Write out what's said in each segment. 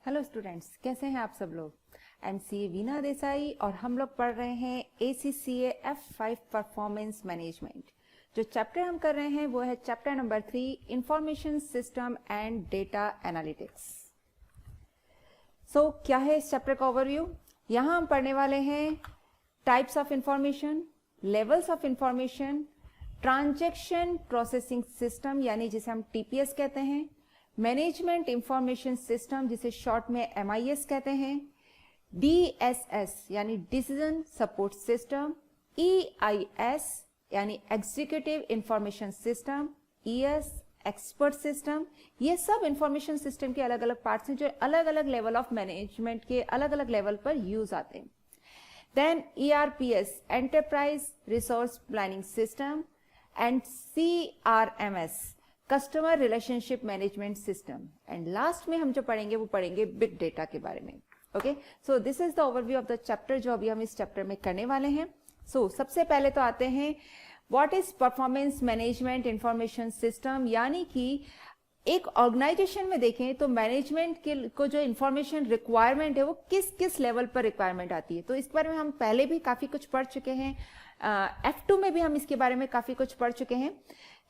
Hello students, कैसे हैं आप सब लोग। एमसीए वीना देसाई और हम लोग पढ़ रहे हैं ACCA F5 परफॉर्मेंस मैनेजमेंट। जो चैप्टर हम कर रहे हैं वो है chapter number 3 information system and data analytics. So क्या है इस चैप्टर का ओवरव्यू। यहाँ हम पढ़ने वाले हैं types of information, levels of information, transaction processing system यानी जिसे हम TPS कहते हैं, मैनेजमेंट इंफॉर्मेशन सिस्टम जिसे शॉर्ट में MIS कहते हैं, DSS यानी डिसीजन सपोर्ट सिस्टम, EIS यानी executive information system, ES expert system. ये सब इंफॉर्मेशन सिस्टम के अलग अलग पार्ट्स हैं जो अलग अलग लेवल ऑफ मैनेजमेंट के अलग अलग लेवल पर यूज आते हैं। Then ERPS enterprise resource planning system and CRMS customer relationship management system. And last में हम जो पढ़ेंगे वो पढ़ेंगे बिग डेटा के बारे में। Okay, so this is the overview of the chapter जो अभी हम इस चैप्टर में करने वाले हैं। सो सबसे पहले तो आते हैं what is performance management information system, यानी कि एक ऑर्गेनाइजेशन में देखें तो मैनेजमेंट के को जो इंफॉर्मेशन रिक्वायरमेंट है वो किस किस लेवल पर रिक्वायरमेंट आती है। तो इस बारे में हम पहले भी काफी कुछ पढ़ चुके हैं, F2 में भी हम इसके बारे में काफी कुछ पढ़ चुके हैं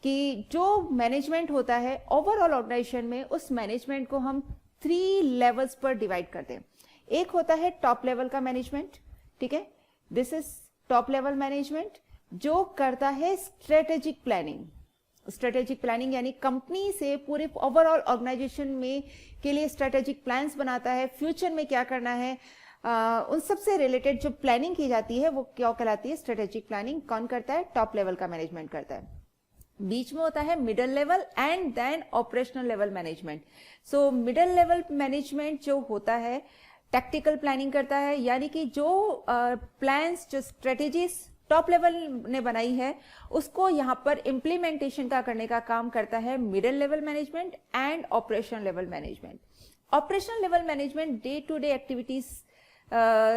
कि जो मैनेजमेंट होता है ओवरऑल ऑर्गेनाइजेशन में, उस मैनेजमेंट को हम 3 लेवल्स पर डिवाइड करते हैं। एक होता है टॉप लेवल का मैनेजमेंट, ठीक है, this is top level management जो करता है स्ट्रेटेजिक प्लानिंग। स्ट्रेटेजिक प्लानिंग यानी कंपनी से पूरे ओवरऑल ऑर्गेनाइजेशन में के लिए स्ट्रेटेजिक प्लान्स बनाता है, फ्यूचर में क्या करना है, उन सब से रिलेटेड जो प्लानिंग की जाती है वो क्या कहलाती है, स्ट्रेटेजिक प्लानिंग। कौन करता है? टॉप लेवल का मैनेजमेंट करता है। बीच में होता है middle level and then operational level management. So middle level management जो होता है टैक्टिकल प्लानिंग करता है, यानी कि जो प्लान्स जो स्ट्रेटेजीज टॉप लेवल ने बनाई है उसको यहाँ पर इम्प्लीमेंटेशन का करने का काम करता है middle level management and operational level management. Operational level management day to day activities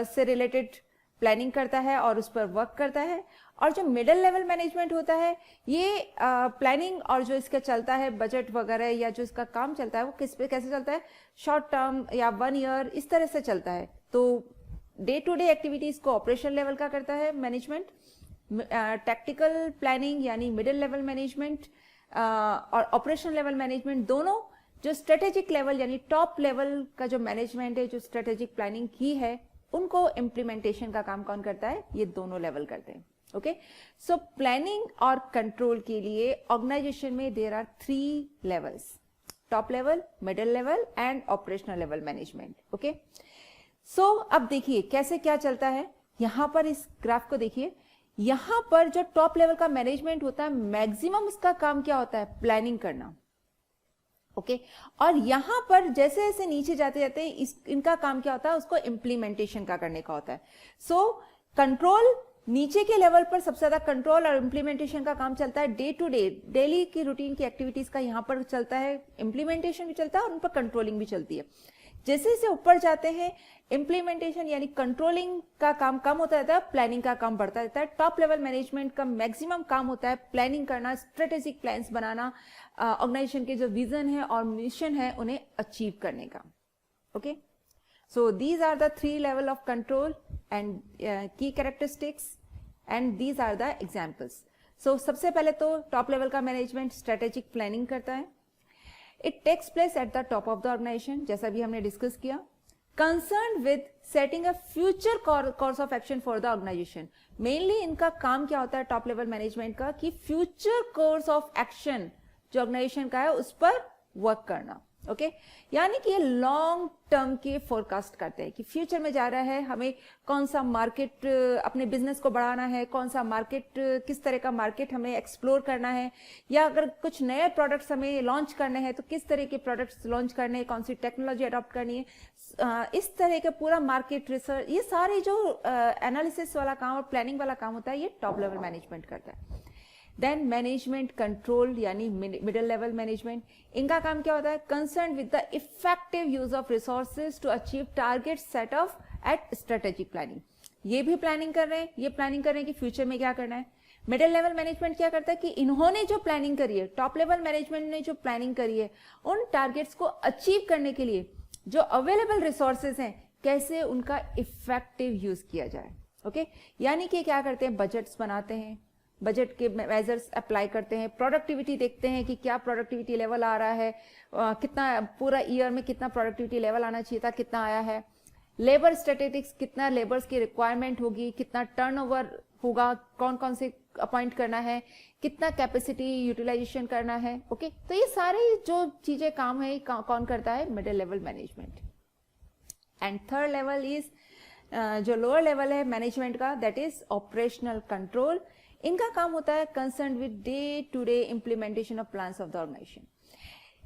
से रिलेटेड प्लानिंग करता है और उस पर वर्क करता है। और जो मिडिल लेवल मैनेजमेंट होता है ये प्लानिंग और जो इसका चलता है बजट वगैरह या जो इसका काम चलता है वो किस पे कैसे चलता है, शॉर्ट टर्म या 1 ईयर इस तरह से चलता है। तो डे टू डे एक्टिविटीज को ऑपरेशनल लेवल का करता है मैनेजमेंट, टैक्टिकल प्लानिंग यानी मिडिल लेवल मैनेजमेंट और ऑपरेशनल लेवल मैनेजमेंट दोनों जो स्ट्रेटेजिक लेवल यानी टॉप लेवल का जो मैनेजमेंट है जो स्ट्रेटेजिक प्लानिंग की है उनको इम्प्लीमेंटेशन का काम कौन करता है, ये दोनों लेवल करते हैं। ओके, सो प्लानिंग और कंट्रोल के लिए ऑर्गेनाइजेशन में there are 3 levels, top level, middle level and operational level management. Okay, so अब देखिए कैसे क्या चलता है। यहां पर इस ग्राफ को देखिए, यहां पर जो टॉप लेवल का मैनेजमेंट होता है मैक्सिमम उसका काम क्या होता है, प्लानिंग करना। ओके, और यहां पर जैसे जैसे नीचे जाते जाते इनका काम क्या होता है, उसको इम्प्लीमेंटेशन का करने का होता है। सो कंट्रोल नीचे के लेवल पर सबसे ज्यादा कंट्रोल और इम्प्लीमेंटेशन का काम चलता है, डे टू डे डेली की रूटीन की एक्टिविटीज का यहाँ पर चलता है, इम्प्लीमेंटेशन भी चलता है और उन पर कंट्रोलिंग भी चलती है। जैसे जैसे ऊपर जाते हैं इम्प्लीमेंटेशन यानी कंट्रोलिंग का काम कम होता रहता है, प्लानिंग का काम बढ़ता रहता है। टॉप लेवल मैनेजमेंट का मैक्सिमम काम होता है प्लानिंग करना, स्ट्रेटेजिक प्लान्स बनाना, ऑर्गेनाइजेशन के जो विजन है और मिशन है उन्हें अचीव करने का। Okay, so these are the 3 level of control and key characteristics and these are the examples. So सबसे पहले तो top level का management strategic planning करता है। It takes place at the top of the organization, जैसा भी हमने discuss किया। Concerned with setting a future course of action for the organization. Mainly इनका काम क्या होता है top level management का कि future course of action जो ऑर्गेनाइजेशन का है उस पर वर्क करना। ओके, यानी कि ये लॉन्ग टर्म के फोरकास्ट करते हैं कि फ्यूचर में जा रहा है, हमें कौन सा मार्केट अपने बिजनेस को बढ़ाना है, कौन सा मार्केट किस तरह का मार्केट हमें एक्सप्लोर करना है, या अगर कुछ नए प्रोडक्ट्स हमें लॉन्च करने हैं तो किस तरह के प्रोडक्ट्स लॉन्च करने हैं, कौन सी टेक्नोलॉजी अडॉप्ट करनी है, इस तरह के पूरा मार्केट रिसर्च, ये सारे जो एनालिसिस वाला काम और प्लानिंग वाला काम होता है ये टॉप लेवल मैनेजमेंट करता है। देन मैनेजमेंट कंट्रोल यानी मिडिल लेवल मैनेजमेंट, इनका काम क्या होता है, concern with the effective use of resources to achieve target set of at strategic planning. ये भी प्लानिंग कर रहे हैं, ये प्लानिंग कर रहे हैं कि फ्यूचर में क्या करना है। मिडिल लेवल मैनेजमेंट क्या करता है कि इन्होंने जो प्लानिंग करी है, टॉप लेवल मैनेजमेंट ने जो प्लानिंग करी है, उन टारगेट्स को अचीव करने के लिए जो अवेलेबल रिसोर्सेज हैं कैसे उनका इफेक्टिव यूज किया जाए। ओके, यानी कि क्या करते हैं, बजट्स बनाते हैं, बजट के मेजर्स अप्लाई करते हैं, प्रोडक्टिविटी देखते हैं कि क्या प्रोडक्टिविटी लेवल आ रहा है, कितना पूरा ईयर में कितना प्रोडक्टिविटी लेवल आना चाहिए था, कितना आया है, लेबर स्टैटिस्टिक्स, कितना लेबर्स की रिक्वायरमेंट होगी, कितना टर्नओवर होगा, कौन कौन से अपॉइंट करना है, कितना कैपेसिटी यूटिलाइजेशन करना है। ओके, तो ये सारे जो चीजें काम है कौन करता है, middle level management. And third level is जो लोअर लेवल है मैनेजमेंट का, दैट इज ऑपरेशनल कंट्रोल। इनका काम होता है concern with day to day implementation of plans of the organization.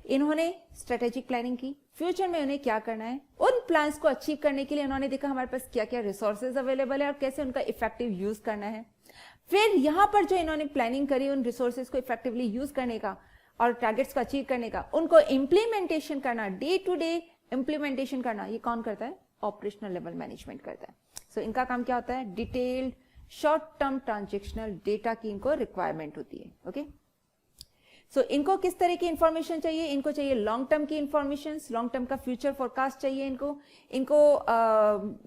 इन्होंने स्ट्रेटेजिक प्लानिंग की, फ्यूचर में उन्हें क्या करना है, उन प्लान्स को अचीव करने के लिए उन्होंने देखा हमारे पास क्या क्या रिसोर्सेज अवेलेबल है और कैसे उनका इफेक्टिव यूज करना है। फिर यहाँ पर जो इन्होंने प्लानिंग करी उन रिसोर्सेज को इफेक्टिवली यूज करने का और टारगेट्स को अचीव करने का, उनको इंप्लीमेंटेशन करना, डे टू डे इंप्लीमेंटेशन करना, ये कौन करता है, ऑपरेशनल लेवल मैनेजमेंट करता है। सो इनका काम क्या होता है, detailed short term transactional data की इनको रिक्वायरमेंट होती है। ओके, सो इनको किस तरह की इंफॉर्मेशन चाहिए, इनको चाहिए लॉन्ग टर्म की इंफॉर्मेशन, लॉन्ग टर्म का फ्यूचर फोरकास्ट चाहिए इनको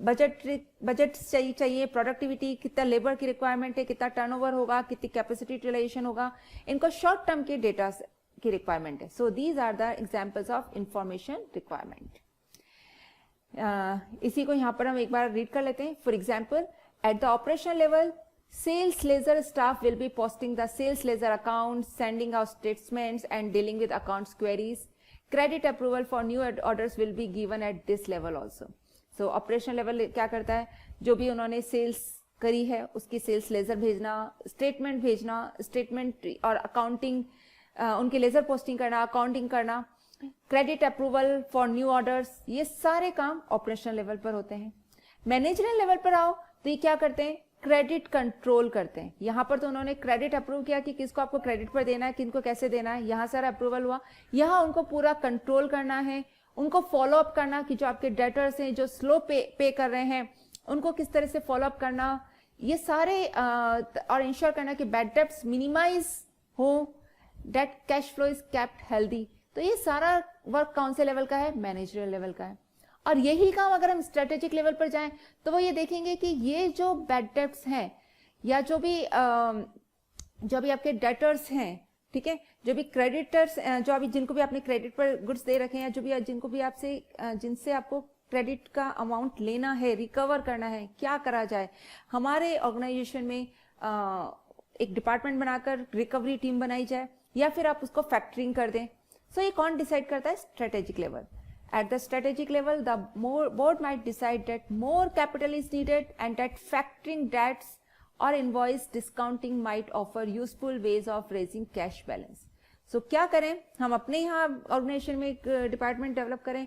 बजट चाहिए, प्रोडक्टिविटी, कितना लेबर की रिक्वायरमेंट है, कितना टर्नओवर होगा, कितनी कैपेसिटी यूटिलाइजेशन होगा, इनको शॉर्ट टर्म के डेटा की रिक्वायरमेंट है। So these are the examples of information requirement. इसी को यहाँ पर हम एक बार रीड कर लेते हैं। For example, at the operational level, sales ledger staff will be posting the sales ledger accounts, sending out statements and dealing with accounts queries. Credit approval for new orders will be given at this level also. So operational level क्या करता है, जो भी उन्होंने sales करी है उसकी sales laser भेजना, स्टेटमेंट भेजना, स्टेटमेंट और अकाउंटिंग, उनकी लेजर पोस्टिंग करना, अकाउंटिंग करना, credit approval for new orders, ये सारे काम ऑपरेशनल लेवल पर होते हैं। मैनेजरियल लेवल पर आओ तो ये क्या करते हैं, क्रेडिट कंट्रोल करते हैं। यहाँ पर तो उन्होंने क्रेडिट अप्रूव किया कि किसको आपको क्रेडिट पर देना है, किनको कैसे देना है, यहाँ सारा अप्रूवल हुआ। यहाँ उनको पूरा कंट्रोल करना है, उनको फॉलो अप करना कि जो आपके डेटर्स हैं जो स्लो पे कर रहे हैं उनको किस तरह से फॉलो अप करना, ये सारे और इंश्योर करना कि बैड डेट्स मिनिमाइज हो, debt cash flow is kept healthy. तो ये सारा वर्क कौन से लेवल का है, मैनेजरियल लेवल का है। और यही काम अगर हम स्ट्रेटेजिक लेवल पर जाएं तो वो ये देखेंगे कि ये जो बैड डेट्स हैं या जो भी आपके डेटर्स हैं, ठीक है, जो भी क्रेडिटर्स, जो अभी जिनको भी आपने क्रेडिट पर गुड्स दे रखे हैं, जो भी जिनको भी आपसे जिनसे आपको क्रेडिट का अमाउंट लेना है, रिकवर करना है, क्या करा जाए। हमारे ऑर्गेनाइजेशन में एक डिपार्टमेंट बनाकर रिकवरी टीम बनाई जाए या फिर आप उसको फैक्टरिंग कर दें। सो ये कौन डिसाइड करता है, strategic level. At the strategic level, the board might decide that more capital is needed and that factoring debts or invoice discounting might offer useful ways of raising cash balance. So क्या करें, हम अपने यहाँ organisation में एक department develop करें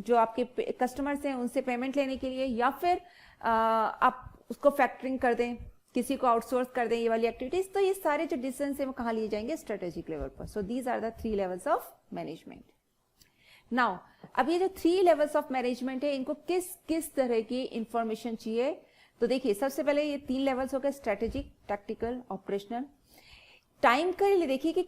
जो आपके कस्टमर्स हैं उनसे पेमेंट लेने के लिए, या फिर आप उसको फैक्टरिंग कर दें, किसी को आउटसोर्स कर दें, ये वाली एक्टिविटीज। तो ये सारे जो डिसीजन है वो कहाँ लिए जाएंगे, स्ट्रेटेजिक लेवल पर। So these are the 3 levels of management. Now अब ये जो 3 लेवल्स ऑफ मैनेजमेंट है, इनको किस किस तरह की इंफॉर्मेशन चाहिए, तो देखिए सबसे पहले ये 3 लेवल्स हो गए, स्ट्रेटेजिक, टैक्टिकल, ऑपरेशनल। टाइम के लिए देखिए कि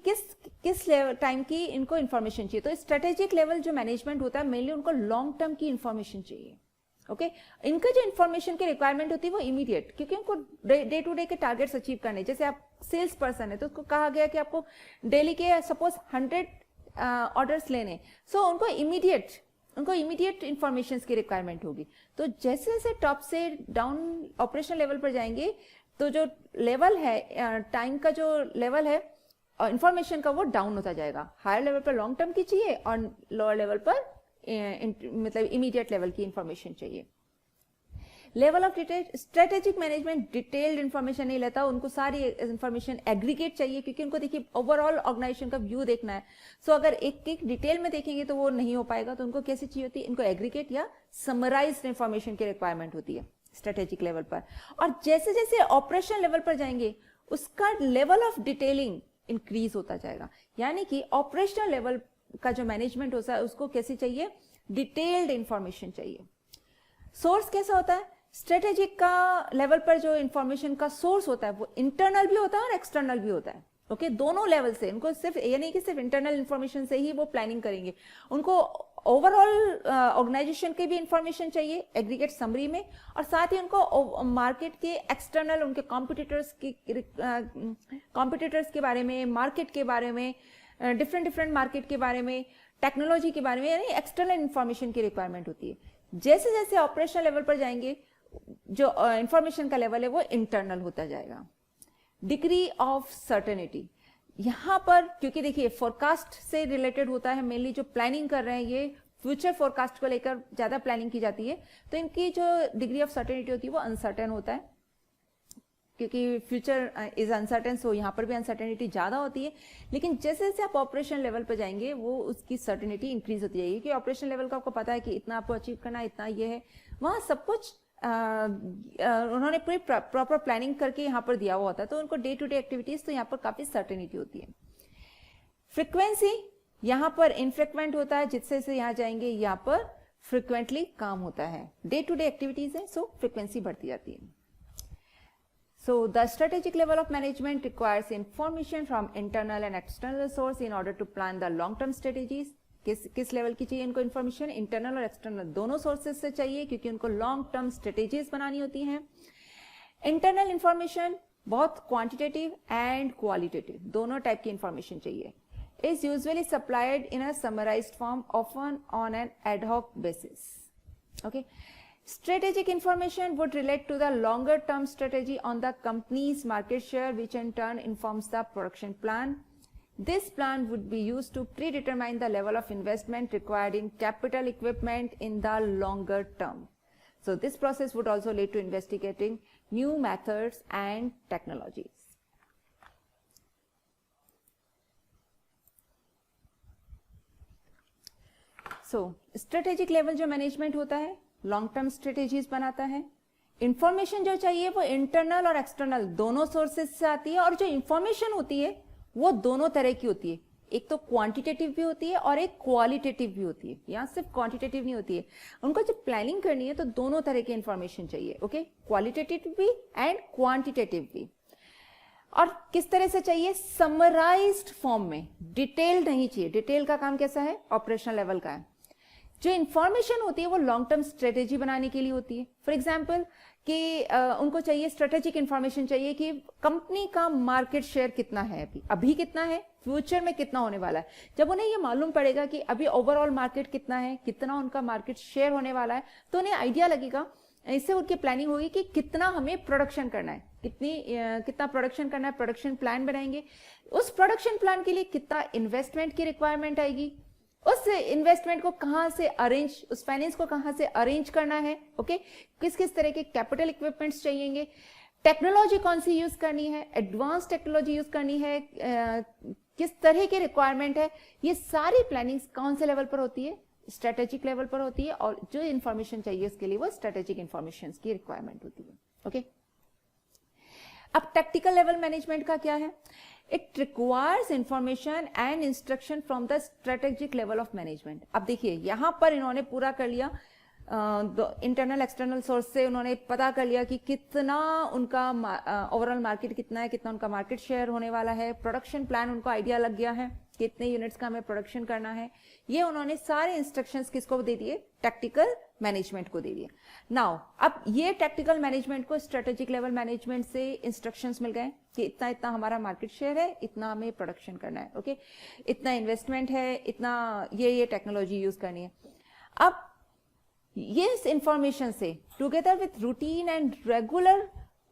किस लेवल टाइम की इनको इंफॉर्मेशन चाहिए। तो स्ट्रेटेजिक लेवल जो मैनेजमेंट होता है मेनली उनको लॉन्ग टर्म की इंफॉर्मेशन चाहिए। ओके, इनका जो इन्फॉर्मेशन की रिक्वायरमेंट होती है वो इमीडिएट, क्योंकि उनको डे टू डे के टारगेट्स अचीव करने। जैसे आप सेल्स पर्सन है तो उसको कहा गया कि आपको डेली के सपोज 100 ऑर्डर्स लेने, सो उनको इमीडिएट इंफॉर्मेशन की रिक्वायरमेंट होगी। तो जैसे जैसे टॉप से डाउन ऑपरेशनल लेवल पर जाएंगे तो जो लेवल है टाइम का जो लेवल है इंफॉर्मेशन का वो डाउन होता जाएगा। हायर लेवल पर लॉन्ग टर्म की चाहिए और लोअर लेवल पर मतलब इमीडिएट लेवल की इंफॉर्मेशन चाहिए। Level of detail, strategic management detailed information नहीं लेता, उनको सारी इंफॉर्मेशन एग्रीगेट चाहिए, क्योंकि उनको देखिए ओवरऑल ऑर्गेनाइजेशन का व्यू देखना है। सो अगर एक एक डिटेल में देखेंगे तो वो नहीं हो पाएगा, तो उनको कैसी चाहिए होती है, इनको एग्रीगेट या समराइज्ड इंफॉर्मेशन की रिक्वायरमेंट होती है स्ट्रेटेजिक लेवल पर। और जैसे जैसे ऑपरेशनल लेवल पर जाएंगे उसका लेवल ऑफ डिटेलिंग इंक्रीज होता जाएगा। यानी कि ऑपरेशनल लेवल का जो मैनेजमेंट होता है उसको कैसे चाहिए, डिटेल्ड इंफॉर्मेशन चाहिए। सोर्स कैसा होता है, स्ट्रेटेजिक का लेवल पर जो इंफॉर्मेशन का सोर्स होता है वो इंटरनल भी होता है और एक्सटर्नल भी होता है। ओके दोनों लेवल से। उनको सिर्फ ये नहीं कि सिर्फ इंटरनल इंफॉर्मेशन से ही वो प्लानिंग करेंगे, उनको ओवरऑल ऑर्गेनाइजेशन की भी इंफॉर्मेशन चाहिए एग्रीगेट समरी में, और साथ ही उनको मार्केट के एक्सटर्नल उनके कॉम्पिटिटर्स के बारे में, मार्केट के बारे में, डिफरेंट मार्केट के बारे में, टेक्नोलॉजी के बारे में, यानी एक्सटर्नल इंफॉर्मेशन की रिक्वायरमेंट होती है। जैसे जैसे ऑपरेशनल लेवल पर जाएंगे जो इंफॉर्मेशन का लेवल है वो इंटरनल होता जाएगा। डिग्री ऑफ सर्टेनिटी, यहाँ पर क्योंकि देखिए फोरकास्ट से रिलेटेड होता है, मेनली जो प्लानिंग कर रहे हैं ये फ्यूचर फोरकास्ट को लेकर ज्यादा प्लानिंग की जाती है, तो इनकी जो डिग्री ऑफ सर्टेनिटी होती है वो अनसर्टेन होता है, क्योंकि फ्यूचर इज अनसर्टेन, सो यहाँ पर भी अनसर्टेनिटी ज्यादा होती है। लेकिन जैसे जैसे आप ऑपरेशन लेवल पर जाएंगे वो उसकी सर्टेनिटी इंक्रीज होती जाएगी, क्योंकि ऑपरेशन लेवल का आपको पता है कि इतना आपको अचीव करना है, इतना ये है, वहाँ सब कुछ उन्होंने पूरी प्रॉपर प्लानिंग करके यहाँ पर दिया हुआ होता है, तो उनको डे टू डे एक्टिविटीज तो यहाँ पर काफी सर्टेनिटी होती है। फ्रीक्वेंसी यहाँ पर इनफ्रीक्वेंट होता है, जिससे से यहाँ जाएंगे यहाँ पर फ्रीक्वेंटली काम होता है, डे टू डे एक्टिविटीज है, सो फ्रीक्वेंसी बढ़ती जाती है। So the strategic level of management requires information from internal and external source in order to plan the long term strategies. किस लेवल की चाहिए इनको इन्फॉर्मेशन, इंटरनल और एक्सटर्नल दोनों सोर्सेज से चाहिए, क्योंकि उनको लॉन्ग टर्म स्ट्रेटेजीज बनानी होती हैं। इंटरनल इंफॉर्मेशन बहुत क्वांटिटेटिव एंड क्वालिटेटिव दोनों टाइप की इंफॉर्मेशन चाहिए। Is usually supplied in a summarised form, often on an ad hoc basis. Okay, strategic information would relate to the longer term strategy on the company's market share, which in turn informs the production plan. This plan would be used to predetermine the level of investment required in capital equipment in the longer term. So this process would also lead to investigating new methods and technologies. So strategic level जो management होता है long term strategies बनाता है। Information जो चाहिए वो internal और external दोनों सोर्सेज से आती है, और जो इंफॉर्मेशन होती है वो दोनों तरह की होती है, एक तो क्वांटिटेटिव भी होती है और एक क्वालिटेटिव भी होती है। यहाँ सिर्फ क्वांटिटेटिव नहीं होती है, उनको जब प्लानिंग करनी है तो दोनों तरह की इंफॉर्मेशन चाहिए। ओके, क्वालिटेटिव भी एंड क्वांटिटेटिव भी। और किस तरह से चाहिए, समराइज्ड फॉर्म में, डिटेल नहीं चाहिए। डिटेल का काम कैसा है, ऑपरेशनल लेवल का है। जो इंफॉर्मेशन होती है वो लॉन्ग टर्म स्ट्रेटेजी बनाने के लिए होती है। फॉर एग्जांपल कि उनको चाहिए स्ट्रेटेजिक इंफॉर्मेशन चाहिए कि कंपनी का मार्केट शेयर कितना है, अभी कितना है, फ्यूचर में कितना होने वाला है। जब उन्हें ये मालूम पड़ेगा कि अभी ओवरऑल मार्केट कितना है, कितना उनका मार्केट शेयर होने वाला है, तो उन्हें आइडिया लगेगा, इससे उनकी प्लानिंग होगी कि कितना हमें प्रोडक्शन करना है, कितना प्रोडक्शन करना है, प्रोडक्शन प्लान बनाएंगे। उस प्रोडक्शन प्लान के लिए कितना इन्वेस्टमेंट की रिक्वायरमेंट आएगी, उस इन्वेस्टमेंट को कहां से अरेंज, उस फाइनेंस को कहां से अरेंज करना है। ओके, किस किस तरह के कैपिटल इक्विपमेंट्स चाहिएंगे, टेक्नोलॉजी कौन सी यूज करनी है, एडवांस टेक्नोलॉजी यूज करनी है, किस तरह की रिक्वायरमेंट है, ये सारी प्लानिंग कौन से लेवल पर होती है, स्ट्रेटेजिक लेवल पर होती है। और जो इंफॉर्मेशन चाहिए उसके लिए वो स्ट्रेटेजिक इंफॉर्मेशन की रिक्वायरमेंट होती है। ओके, अब टैक्टिकल लेवल मैनेजमेंट का क्या है, it requires information and instruction from the strategic level of management. अब देखिए यहां पर इन्होंने पूरा कर लिया, इंटरनल एक्सटर्नल सोर्स से उन्होंने पता कर लिया कि कितना उनका ओवरऑल मार्केट कितना है, कितना उनका मार्केट शेयर होने वाला है, प्रोडक्शन प्लान उनको आइडिया लग गया है, कितने यूनिट्स का हमें प्रोडक्शन करना है। ये उन्होंने सारे इंस्ट्रक्शंस किसको दे दिए, टैक्टिकल मैनेजमेंट को दे दिए। नाउ अब ये टैक्टिकल मैनेजमेंट को स्ट्रेटेजिक लेवल मैनेजमेंट से इंस्ट्रक्शंस मिल गए कि इतना इतना हमारा मार्केट शेयर है, इतना हमें प्रोडक्शन करना है, ओके, इतना इन्वेस्टमेंट है, इतना ये टेक्नोलॉजी यूज करनी है। अब ये इंफॉर्मेशन से together with routine and regular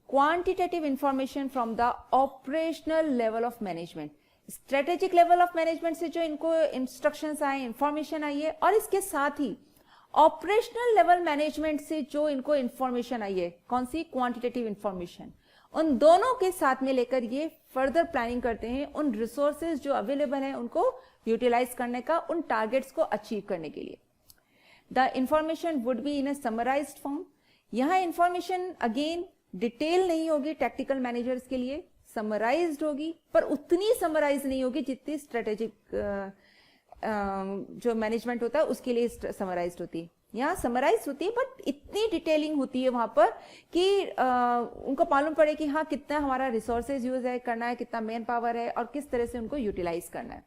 quantitative information from the operational level of management, strategic level of management से जो इनको इंस्ट्रक्शंस आए, इंफॉर्मेशन आई है, और इसके साथ ही ऑपरेशनल लेवल मैनेजमेंट से जो इनको इंफॉर्मेशन आई है, कौन सी, क्वांटिटेटिव इंफॉर्मेशन, उन दोनों के साथ में लेकर ये फर्दर प्लानिंग करते हैं उन रिसोर्सेज जो अवेलेबल है उनको यूटिलाइज करने का, उन टारगेट्स को अचीव करने के लिए। The information would be in a summarised form. यहां इंफॉर्मेशन अगेन डिटेल नहीं होगी, टैक्टिकल मैनेजर्स के लिए समराइज्ड होगी, पर उतनी समराइज नहीं होगी जितनी स्ट्रेटेजिक जो मैनेजमेंट होता है उसके लिए समराइज्ड होती है। यहाँ समराइज होती है बट इतनी डिटेलिंग होती है वहां पर कि उनको मालूम पड़े कि हाँ कितना हमारा रिसोर्सेज यूज है करना है, कितना मैन पावर है और किस तरह से उनको यूटिलाइज करना है।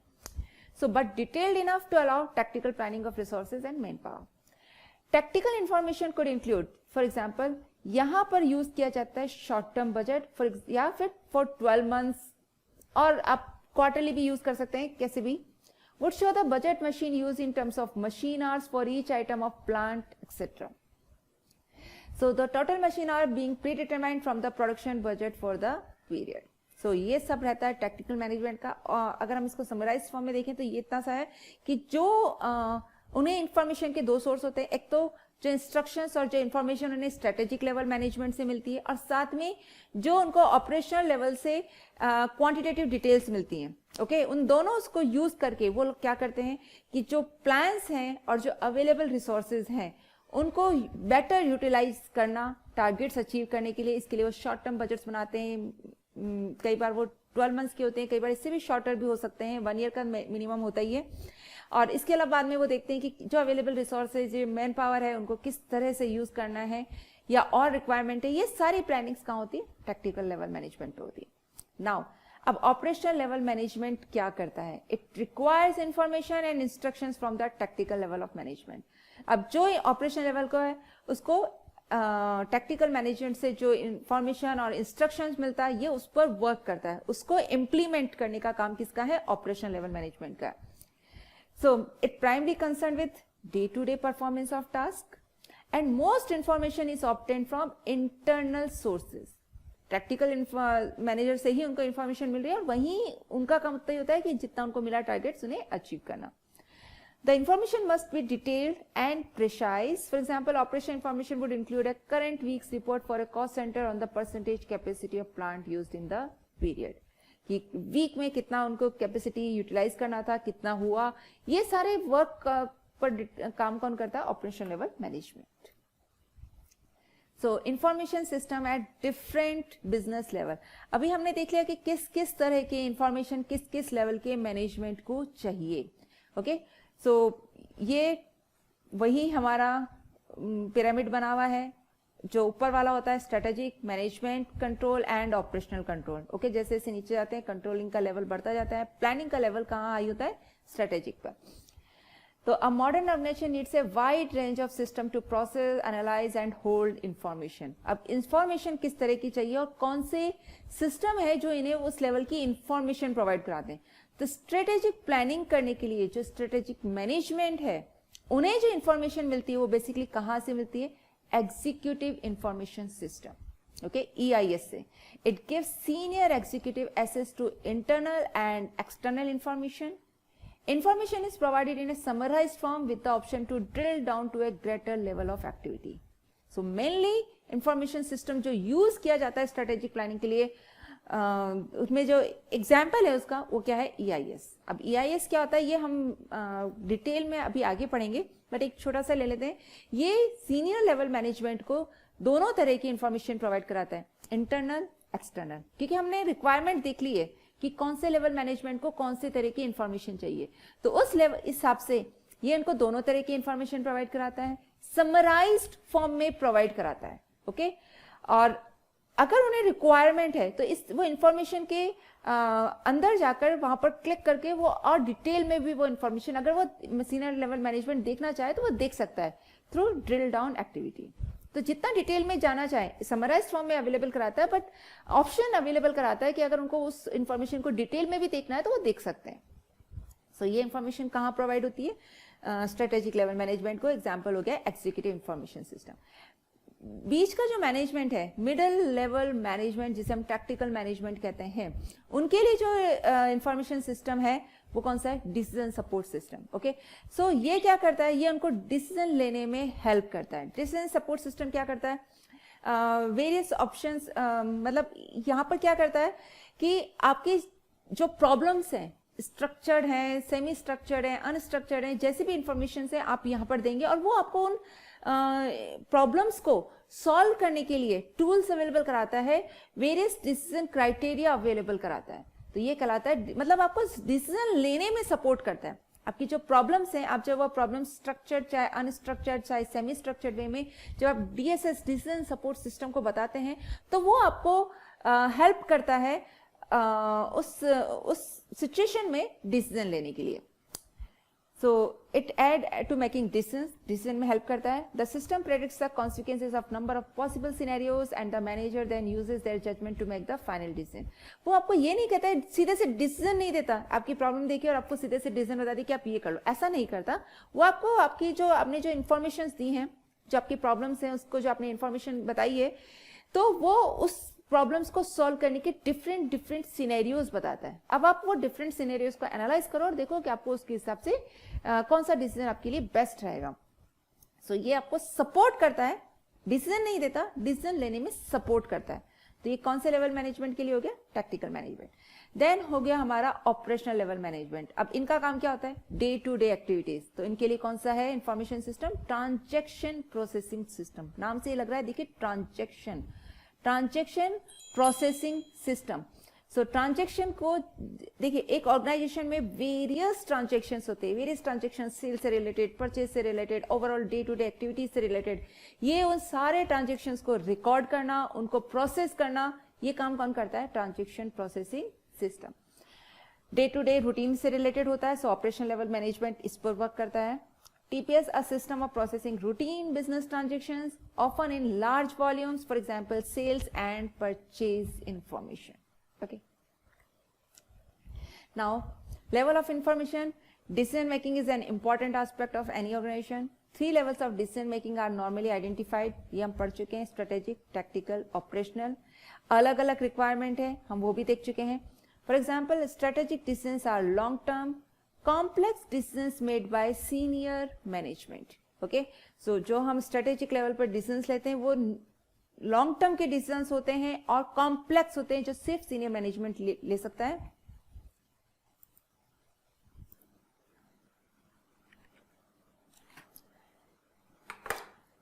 So but detailed enough to allow tactical planning of resources and man power. Technical information could include, for example यहां पर यूज किया जाता है शॉर्ट टर्म बजट या फिर फॉर 12 मंथ्स, और आप क्वार्टरली भी यूज कर सकते हैं, कैसे भी। would show the budget machine used in terms of machine hours for each item of plant, etc. So the total machine hour being predetermined from the production budget for the period. So ये सब रहता है technical management का। अगर हम इसको summarise form में देखें तो ये इतना सा है कि जो उन्हें इंफॉर्मेशन के दो सोर्स होते हैं, एक तो जो इंस्ट्रक्शंस और जो इंफॉर्मेशन उन्हें स्ट्रेटेजिक लेवल मैनेजमेंट से मिलती है, और साथ में जो उनको ऑपरेशनल लेवल से क्वांटिटेटिव डिटेल्स मिलती हैं। ओके, उन दोनों उसको यूज करके वो लोग क्या करते हैं कि जो प्लान्स हैं और जो अवेलेबल रिसोर्सेज हैं उनको बेटर यूटिलाइज करना, टारगेट्स अचीव करने के लिए, इसके लिए वो शॉर्ट टर्म बजट्स बनाते हैं। कई बार वो 12 मंथ्स के होते हैं, कई बार इससे भी शॉर्टर भी हो सकते हैं, 1 ईयर का मिनिमम होता ही है। और इसके अलावा बाद में वो देखते हैं कि जो अवेलेबल रिसोर्सेज मैन पावर है उनको किस तरह से यूज करना है या और रिक्वायरमेंट है। ये सारी प्लानिंग्स कहाँ होती है? टेक्निकल लेवल मैनेजमेंट पे होती है। नाउ अब ऑपरेशनल लेवल मैनेजमेंट क्या करता है? It requires information and instructions from the technical level of management. अब जो ऑपरेशनल लेवल को है उसको टेक्निकल मैनेजमेंट से जो इंफॉर्मेशन और इंस्ट्रक्शंस मिलता है ये उस पर वर्क करता है, उसको इम्प्लीमेंट करने का काम किसका है? ऑपरेशनल लेवल मैनेजमेंट का। So it primarily concerned with day-to-day performance of task, and most information is obtained from internal sources. Tactical manager से ही उनको इंफॉर्मेशन मिल रही है और वहीं उनका काम उतना ही होता है कि जितना उनको मिला टारगेट्स उन्हें अचीव करना। The information must be detailed and precise. For example, operation information would include a current week's report for a cost center on the percentage capacity of plant used in the period. कि week में कितना उनको capacity utilise करना था, कितना हुआ, ये सारे वर्क पर काम कौन करता है? Operation level management. So information system at different business level. अभी हमने देख लिया कि किस किस तरह के इंफॉर्मेशन किस किस लेवल के मैनेजमेंट को चाहिए। ओके, सो ये वही हमारा पिरामिड बना हुआ है। जो ऊपर वाला होता है strategic, management, control and operational control. Okay, जैसे जैसे नीचे जाते हैं कंट्रोलिंग का लेवल बढ़ता जाता है। प्लानिंग का लेवल कहाँ आई होता है? स्ट्रेटेजिक पर। तो a modern organization needs a wide range of system to process, analyze and hold information. अब इंफॉर्मेशन किस तरह की चाहिए और कौन से सिस्टम है जो इन्हें उस लेवल की इंफॉर्मेशन प्रोवाइड कराते हैं। तो स्ट्रेटेजिक प्लानिंग करने के लिए जो स्ट्रेटेजिक मैनेजमेंट है उन्हें जो इंफॉर्मेशन मिलती है वो बेसिकली कहाँ से मिलती है? Executive Information System, okay, EIS से। It gives senior executive access to internal and external information. Information is provided in a summarized form with the option to drill down to a greater level of activity. So mainly information system जो use किया जाता है strategic planning के लिए, उसमें जो example है उसका वो क्या है? EIS। अब EIS क्या होता है ये हम डिटेल में अभी आगे पढ़ेंगे, बट एक छोटा सा ले लेते हैं। ये सीनियर लेवल मैनेजमेंट को दोनों तरह की इंफॉर्मेशन प्रोवाइड कराता है, इंटरनल, एक्सटर्नल, क्योंकि हमने रिक्वायरमेंट देख ली है कि कौन से लेवल मैनेजमेंट को कौन से तरह की इंफॉर्मेशन चाहिए। तो उस लेवल हिसाब से ये इनको दोनों तरह की इंफॉर्मेशन प्रोवाइड कराता है, समराइज्ड फॉर्म में प्रोवाइड कराता है। ओके, और अगर उन्हें रिक्वायरमेंट है तो इस वो इंफॉर्मेशन के अंदर जाकर वहां पर क्लिक करके वो और डिटेल में भी वो इंफॉर्मेशन अगर वो सीनियर लेवल मैनेजमेंट देखना चाहे तो वो देख सकता है थ्रू ड्रिल डाउन एक्टिविटी। तो जितना डिटेल में जाना चाहे समराइज फॉर्म में अवेलेबल कराता है, बट ऑप्शन अवेलेबल कराता है कि अगर उनको उस इंफॉर्मेशन को डिटेल में भी देखना है तो वो देख सकते हैं। सो ये इंफॉर्मेशन कहाँ प्रोवाइड होती है? स्ट्रेटेजिक लेवल मैनेजमेंट को एग्जाम्पल हो गया एग्जीक्यूटिव इंफॉर्मेशन सिस्टम। बीच का जो मैनेजमेंट है, मिडिल लेवल मैनेजमेंट जिसे हम टैक्टिकल मैनेजमेंट कहते हैं, उनके लिए जो इंफॉर्मेशन सिस्टम है वो कौन सा है? Decision support system. Okay, so ये क्या करता है? ये उनको डिसीजन लेने में हेल्प करता है। डिसीजन सपोर्ट सिस्टम क्या करता है? वेरियस ऑप्शंस, मतलब यहाँ पर क्या करता है कि आपकी जो प्रॉब्लम्स हैं, स्ट्रक्चर्ड हैं, सेमी स्ट्रक्चर्ड हैं, अनस्ट्रक्चर्ड हैं, जैसे भी इंफॉर्मेशन है आप यहाँ पर देंगे और वो आपको उन प्रॉब्लम्स को सॉल्व करने के लिए टूल्स अवेलेबल कराता है, वेरियस डिसीजन क्राइटेरिया अवेलेबल कराता है। तो ये कहलाता है, मतलब आपको डिसीजन लेने में सपोर्ट करता है। आपकी जो प्रॉब्लम्स हैं, आप जब वो प्रॉब्लम स्ट्रक्चर्ड चाहे अनस्ट्रक्चर्ड चाहे सेमी स्ट्रक्चर्ड वे में जब आप डीएसएस डिसीजन सपोर्ट सिस्टम को बताते हैं तो वो आपको हेल्प करता है उस सिचुएशन में डिसीजन लेने के लिए. So it add to making decision में help करता है. The system predicts the consequences of number of possible scenarios and the manager then uses their judgment to make the final decision. वो आपको ये नहीं कहता है, सीधे से डिसीजन नहीं देता, आपकी प्रॉब्लम देखिए और आपको सीधे से डिसीजन बता दी कि आप ये कर लो, ऐसा नहीं करता. वो आपको आपकी जो आपने जो इन्फॉर्मेशन दी हैं, जो आपकी प्रॉब्लम्स हैं उसको जो आपने इन्फॉर्मेशन बताई है, तो वो उस प्रॉब्लम्स को सॉल्व करने के डिफरेंट सिनेरियोज बताता है. अब आप वो डिफरेंट सिनेरियोज को एनालाइज करो और देखो कि आपको उसके हिसाब से कौन सा डिसीजन आपके लिए बेस्ट रहेगा. सो ये आपको सपोर्ट करता है, डिसीजन नहीं देता, डिसीजन लेने में सपोर्ट करता है. तो ये कौन से लेवल मैनेजमेंट के लिए हो गया? Tactical management. देन हो गया हमारा ऑपरेशनल लेवल मैनेजमेंट. अब इनका काम क्या होता है? Day to day activities. तो इनके लिए कौन सा है information system? Transaction processing system. नाम से ये लग रहा है, देखिए transaction processing system. So transaction को देखिए, एक ऑर्गेनाइजेशन में वेरियस ट्रांजैक्शंस होते हैं, वेरियस ट्रांजैक्शन सेल से रिलेटेड, परचेज से रिलेटेड, overall day to day activities से रिलेटेड. ये उन सारे ट्रांजैक्शंस को रिकॉर्ड करना, उनको प्रोसेस करना, ये काम कौन करता है? Transaction processing system. Day to day routine से रिलेटेड होता है. सो ऑपरेशनल लेवल मैनेजमेंट इस पर वर्क करता है. TPS, a system of processing routine business transactions, often in large volumes, for example, sales and purchase information. Okay. Now, level of information. Decision making is an important aspect of any organization. 3 levels of decision making are normally identified. ये हम पढ़ चुके हैं, strategic, tactical, operational. अलग अलग requirement है, हम वो भी देख चुके हैं. For example, strategic decisions are long term, complex decisions made by senior management. Okay, so जो हम strategic level पर decisions लेते हैं वो long term के decisions होते हैं और complex होते हैं जो सिर्फ senior management ले सकता है.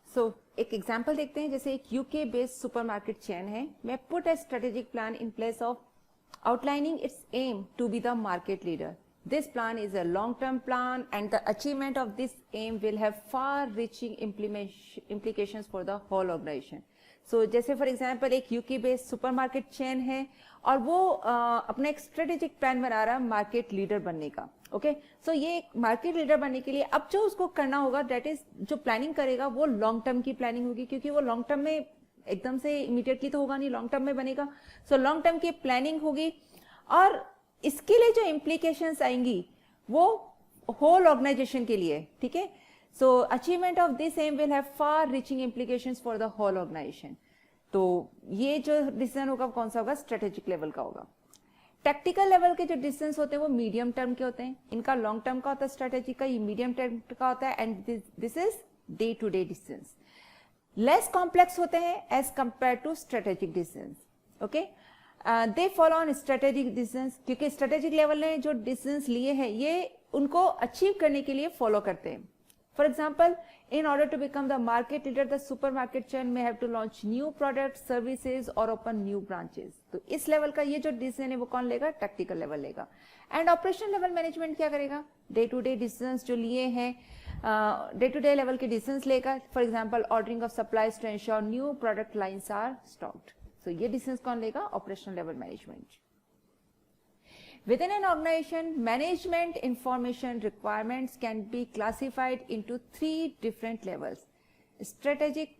So एक example देखते हैं. जैसे एक UK based supermarket chain है. मैं put a strategic plan in place of outlining its aim to be the market leader. This plan is a long-term plan and the achievement of this aim will have far-reaching implications for the whole organization. So जैसे for example एक UK based supermarket chain है और वो अपना एक strategic plan बना रहा है market leader बनने का. Okay, so ये एक market leader बनने के लिए अब जो उसको करना होगा, that is जो planning करेगा वो long term की planning होगी, क्योंकि वो long term में एकदम से immediately तो होगा नहीं, long term में बनेगा. So long term की planning होगी और इसके लिए जो इम्प्लीकेशंस आएंगी वो होल ऑर्गेनाइजेशन के लिए. ठीक है. So achievement of this aim will have far reaching implications for the whole organization. तो ये जो डिसीजन होगा कौन सा होगा? स्ट्रेटेजिक लेवल का होगा. टैक्टिकल लेवल के जो डिसीजंस होते हैं वो मीडियम टर्म के होते हैं. इनका लॉन्ग टर्म का होता है, स्ट्रेटेजिक का ये मीडियम टर्म का होता है. And this is day to day decisions. Less complex होते हैं as compare to strategic decisions. Okay, they follow on strategic decisions, क्योंकि स्ट्रेटेजिक लेवल ने जो डिसीजंस लिए हैं ये उनको अचीव करने के लिए फॉलो करते हैं. For example, in order to become the market leader, the supermarket chain may have to launch new products, services or open new branches. तो इस लेवल का ये जो डिसीजन है वो कौन लेगा? टैक्टिकल लेवल लेगा. एंड ऑपरेशनल लेवल मैनेजमेंट क्या करेगा? डे टू डे डिसीजंस जो लिए हैं, डे टू डे लेवल के डिसीजंस लेगा. For example, ordering of supplies to ensure new product lines are stocked. So ये डिसीजंस कौन लेगा? Operational level management. Within an organization, management information requirements can be classified into 3 different levels: strategic,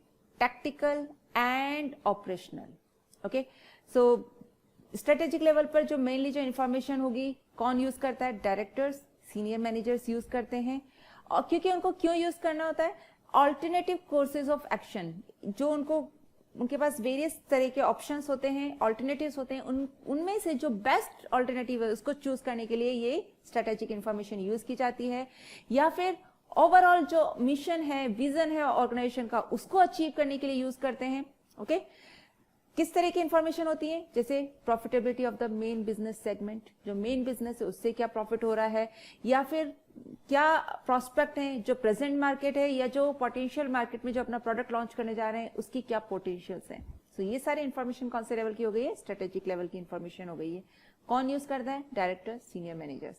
tactical and operational. Okay, so strategic level पर जो mainly जो information होगी कौन use करता है? Directors, senior managers use करते हैं. और क्योंकि उनको क्यों use करना होता है? Alternative courses of action, जो उनके पास वेरियस तरह के ऑप्शंस होते हैं, ऑल्टरनेटिव्स होते हैं, उनमें से जो बेस्ट ऑल्टरनेटिव है उसको चूज करने के लिए ये स्ट्रेटेजिक इंफॉर्मेशन यूज की जाती है. या फिर ओवरऑल जो मिशन है, विजन है ऑर्गेनाइजेशन का, उसको अचीव करने के लिए यूज करते हैं. ओके, किस तरह की इंफॉर्मेशन होती है? जैसे profitability of the main business segment, जो मेन बिजनेस है उससे क्या प्रॉफिट हो रहा है, या फिर क्या प्रोस्पेक्ट है, जो प्रेजेंट मार्केट है या जो पोटेंशियल मार्केट में जो अपना प्रोडक्ट लॉन्च करने जा रहे हैं उसकी क्या पोटेंशियल्स हैं. सो ये सारी इंफॉर्मेशन कौन से लेवल की हो गई है? स्ट्रेटेजिक लेवल की इंफॉर्मेशन हो गई है. कौन यूज करता है? Director, senior managers.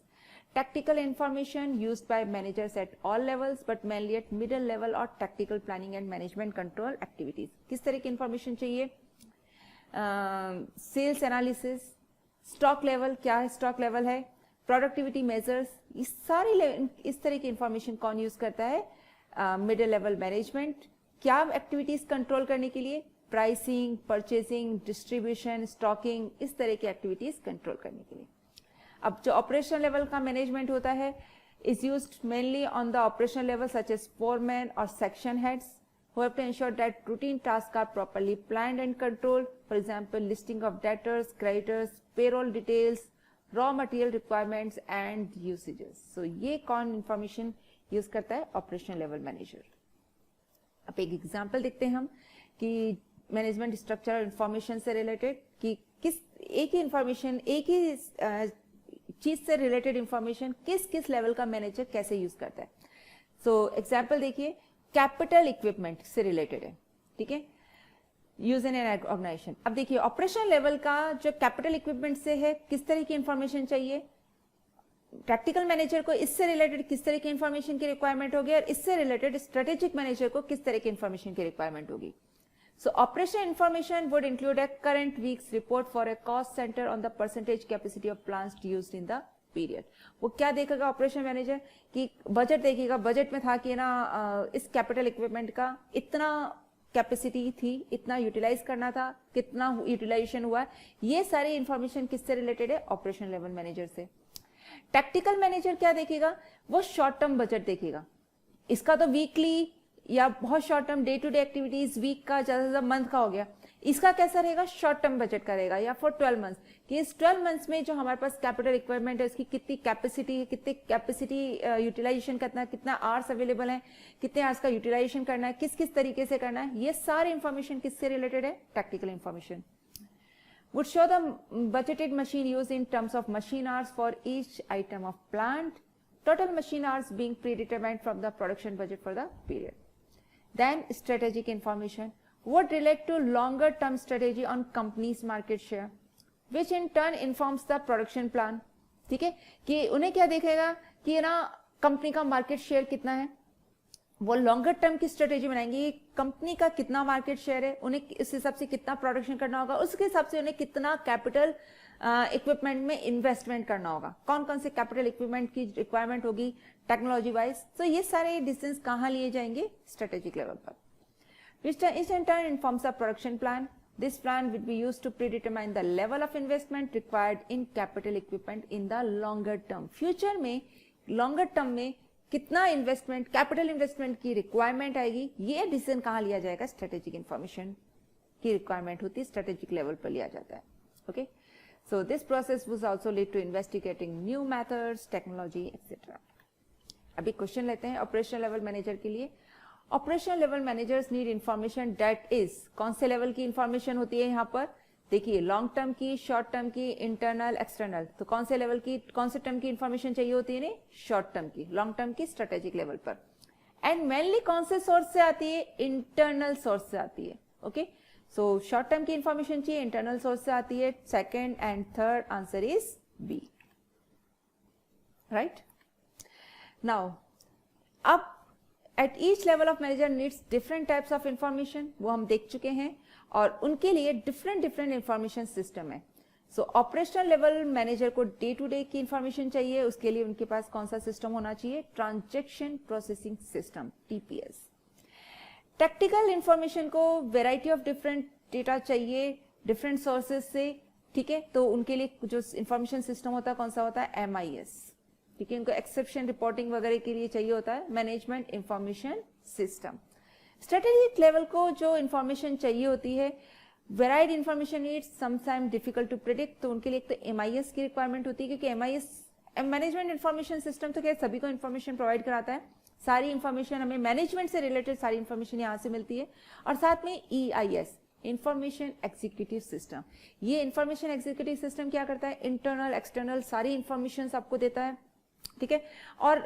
Tactical information used by managers at all levels but mainly at middle level और tactical planning and management control activities. किस तरह की information चाहिए? Sales analysis, stock level, क्या है stock level है, productivity measures, इस तरह की information कौन use करता है? Middle level management, क्या activities control करने के लिए? Pricing, purchasing, distribution, stocking, इस तरह की activities control करने के लिए. अब जो ऑपरेशनल लेवल का मैनेजमेंट होता है is used mainly on the operational level such as foreman और section heads who have to ensure that routine tasks are properly planned and controlled. For example, listing of debtors, creditors, payroll details, raw material requirements and usages. So ये कौन information use करता है? Operational level manager. अब एक example देखते हैं हम कि मैनेजमेंट स्ट्रक्चर इंफॉर्मेशन से रिलेटेड कि किस एक ही इंफॉर्मेशन एक ही चीज से रिलेटेड इंफॉर्मेशन किस किस लेवल का मैनेजर कैसे यूज करता है. सो एग्जांपल देखिए, कैपिटल इक्विपमेंट से रिलेटेड है, ठीक है, यूज इन एन ऑर्गेनाइजेशन. अब देखिए ऑपरेशनल लेवल का जो कैपिटल इक्विपमेंट से है किस तरह की इंफॉर्मेशन चाहिए, टैक्टिकल मैनेजर को इससे रिलेटेड किस तरह की इंफॉर्मेशन की रिक्वायरमेंट होगी और इससे रिलेटेड स्ट्रेटेजिक मैनेजर को किस तरह की इंफॉर्मेशन की रिक्वायरमेंट होगी. So operational information would include a current week's report for a cost center on the percentage capacity of plants used in the period. वो क्या देखेगा ऑपरेशन मैनेजर कि बजट देखेगा, बजट में था कि ना इस कैपिटल इक्विपमेंट का इतना कैपेसिटी थी, इतना यूटिलाइज करना था, कितना यूटिलाइजेशन हुआ. ये सारी इंफॉर्मेशन किससे रिलेटेड है? ऑपरेशन लेवल मैनेजर से. टैक्टिकल मैनेजर क्या देखेगा? वो शॉर्ट टर्म बजट देखेगा. इसका तो वीकली या बहुत short term day to day activities week का ज्यादा से ज्यादा मंथ का हो गया. इसका कैसा रहेगा? शॉर्ट टर्म बजट का रहेगा या फॉर 12 मंथ्स कि इस 12 मंथ्स में जो हमारे पास कैपिटल रिक्वायरमेंट है उसकी कितनी कैपेसिटी है, कितनी कैपेसिटी यूटिलाइजेशन करना, कितना आवर्स अवेलेबल है, कितने आवर्स का यूटिलाइजेशन करना है, किस किस तरीके से करना है. ये सारी इंफॉर्मेशन किससे रिलेटेड है? Tactical information. would show the budgeted machine use in terms of machine hours for each item of plant, total machine hours being predetermined from the production budget for the period. Then strategic information would relate to longer term strategy on company's market share, which in turn informs the production plan. ठीक है कि उन्हें क्या देखेगा कि ना company का market share कितना है, वो लॉन्गर टर्म की स्ट्रेटेजी बनाएंगे. कंपनी का कितना मार्केट शेयर है, उन्हें इस हिसाब से कितना प्रोडक्शन करना होगा, उसके हिसाब से उन्हें कितना कैपिटल इक्विपमेंट में इन्वेस्टमेंट करना होगा, कौन कौन से कैपिटल इक्विपमेंट की रिक्वायरमेंट होगी टेक्नोलॉजी वाइज. तो ये सारे डिसीजंस कहाँ लिए जाएंगे? स्ट्रेटेजिक लेवल पर. which in turn informs the production plan. This plan will be used to predetermine the level of investment required in capital equipment in the longer term. Future में longer term में कितना investment, capital investment की requirement आएगी, ये decision कहाँ लिया जाएगा? Strategic information की रिक्वायरमेंट होती है, स्ट्रेटेजिक लेवल पर लिया जाता है. Okay, so this process was also lead to investigating new methods, technology etcetera. अभी क्वेश्चन लेते हैं ऑपरेशनल लेवल मैनेजर के लिए. Operational level managers need information that is, कौन से लेवल की इंफॉर्मेशन होती है यहाँ पर? देखिए लॉन्ग टर्म की, शॉर्ट टर्म की, इंटरनल, एक्सटर्नल. तो कौन से लेवल की, कौन से टर्म की इंफॉर्मेशन चाहिए होती है? नहीं, शॉर्ट टर्म की. लॉन्ग टर्म की स्ट्रेटेजिक लेवल पर. एंड मेनली कौन से सोर्स से आती है? इंटरनल सोर्स से आती है. ओके, सो शॉर्ट टर्म की इंफॉर्मेशन चाहिए, इंटरनल सोर्स से आती है. Second and third answer is B. Right. Now अब at each level of manager needs different types of information, वो हम देख चुके हैं, और उनके लिए डिफरेंट इंफॉर्मेशन सिस्टम है. सो ऑपरेशनल लेवल मैनेजर को डे टू डे की इंफॉर्मेशन चाहिए, उसके लिए उनके पास कौन सा सिस्टम होना चाहिए? Transaction processing system, TPS. Technical information को वेराइटी ऑफ डिफरेंट डेटा चाहिए डिफरेंट सोर्सेज से. ठीक है, तो उनके लिए जो इंफॉर्मेशन सिस्टम होता है कौन सा होता है? MIS. ठीक है, उनको एक्सेप्शन रिपोर्टिंग वगैरह के लिए चाहिए होता है management information system. Strategic level को जो इंफॉर्मेशन चाहिए होती है, varied information needs sometime difficult to predict, तो उनके लिए एक तो MIS की रिक्वायरमेंट होती है, क्योंकि MIS मैनेजमेंट इंफॉर्मेशन सिस्टम तो क्या सभी को इंफॉर्मेशन प्रोवाइड कराता है. सारी इंफॉर्मेशन हमें मैनेजमेंट से रिलेटेड सारी इंफॉर्मेशन यहाँ से मिलती है. और साथ में EIS, इंफॉर्मेशन एग्जीक्यूटिव सिस्टम. ये इंफॉर्मेशन एग्जीक्यूटिव सिस्टम क्या करता है? इंटरनल एक्सटर्नल सारी इंफॉर्मेशन आपको देता है. ठीक है, और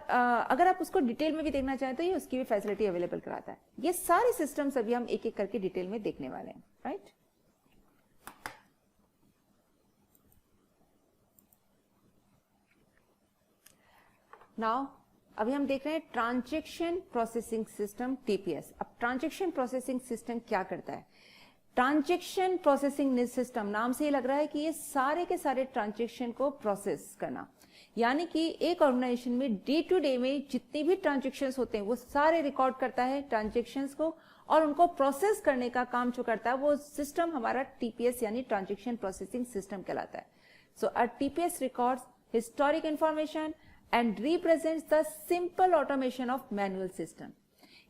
अगर आप उसको डिटेल में भी देखना चाहें तो ये उसकी भी फैसिलिटी अवेलेबल कराता है. ये सारे सिस्टम्स अभी हम एक एक करके डिटेल में देखने वाले हैं. राइट. नाउ अभी हम देख रहे हैं ट्रांजैक्शन प्रोसेसिंग सिस्टम टीपीएस। अब ट्रांजैक्शन प्रोसेसिंग सिस्टम क्या करता है? ट्रांजैक्शन प्रोसेसिंग सिस्टम नाम से ही लग रहा है कि ये सारे के सारे ट्रांजैक्शन को प्रोसेस करना, यानी कि एक ऑर्गेनाइजेशन में डे टू डे में जितनी भी ट्रांजैक्शंस होते हैं वो सारे रिकॉर्ड करता है ट्रांजैक्शंस को, और उनको प्रोसेस करने का काम जो करता है वो सिस्टम हमारा टीपीएस यानी ट्रांजैक्शन प्रोसेसिंग सिस्टम कहलाता है। So a TPS records historic information and represents the simple automation of manual system।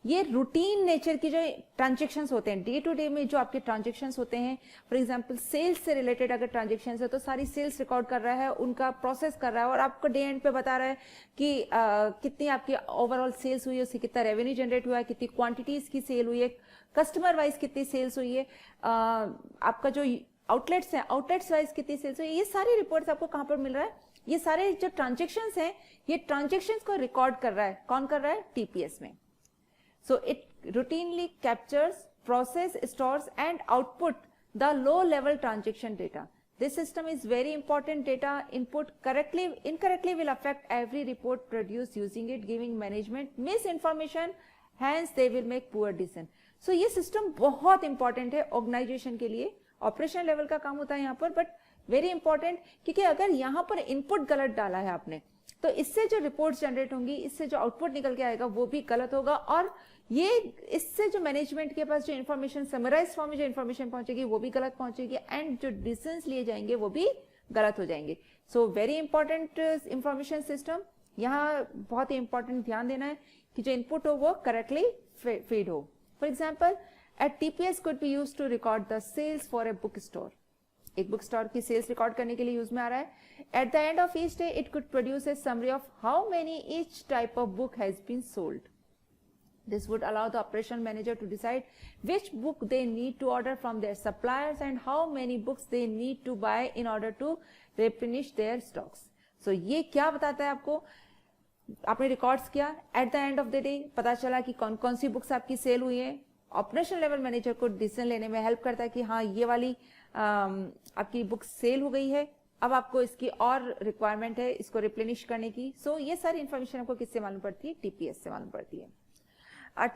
ये रूटीन नेचर की जो ट्रांजेक्शन्स होते हैं डे टू डे में, जो आपके ट्रांजेक्शन्स होते हैं, फॉर एग्जांपल सेल्स से रिलेटेड अगर ट्रांजेक्शन्स है तो सारी सेल्स रिकॉर्ड कर रहा है, उनका प्रोसेस कर रहा है और आपको डे एंड पे बता रहा है कि कितनी आपकी ओवरऑल सेल्स हुई है, उससे कितना रेवेन्यू जनरेट हुआ है, कितनी क्वांटिटीज की सेल हुई है, कस्टमर वाइज कितनी सेल्स हुई है, आपका जो आउटलेट्स हैं आउटलेट्स वाइज कितनी सेल्स हुई है, ये सारी रिपोर्ट्स आपको कहाँ पर मिल रहा है? ये सारे जो ट्रांजेक्शन्स हैं ये ट्रांजेक्शन्स को रिकॉर्ड कर रहा है। कौन कर रहा है? टीपीएस में। So it routinely captures, process, stores and output the low level transaction data. This system is very important. Data input correctly incorrectly will affect every report produce using it, giving management miss information, hence they will make poor decision. So ये system बहुत important है organisation के लिए। Operation level का काम होता है यहाँ पर, बट वेरी इंपॉर्टेंट, क्योंकि अगर यहाँ पर इनपुट गलत डाला है आपने तो इससे जो रिपोर्ट्स जनरेट होंगी, इससे जो आउटपुट निकल के आएगा वो भी गलत होगा, और ये इससे जो मैनेजमेंट के पास जो इन्फॉर्मेशन समराइज फॉर्म में जो इन्फॉर्मेशन पहुंचेगी वो भी गलत पहुंचेगी, एंड जो डिसीजंस लिए जाएंगे वो भी गलत हो जाएंगे। So very important information system. यहाँ बहुत ही इंपॉर्टेंट ध्यान देना है कि जो इनपुट हो वो करेक्टली फीड हो। For example, a TPS could be used to record the sales for a bookstore। एक बुक स्टोर की सेल्स रिकॉर्ड करने के लिए यूज में आ रहा है। At the end of each day it could produce a summary of how many each type of book has been sold. This would allow the operational manager to decide which book they need to order from their suppliers and how many books they need to buy in order to replenish their stocks. सो ये क्या बताता है आपको? आपने records किया, eight the end of the day पता चला कि कौन कौन सी बुक्स आपकी सेल हुई है। ऑपरेशनल लेवल मैनेजर को डिसीजन लेने में हेल्प करता है कि हाँ ये वाली आपकी बुक सेल हो गई है, अब आपको इसकी और रिक्वायरमेंट है इसको रिप्लेनिश करने की। सो ये सारी इंफॉर्मेशन आपको किससे मालूम पड़ती है? टीपीएस से मालूम पड़ती है।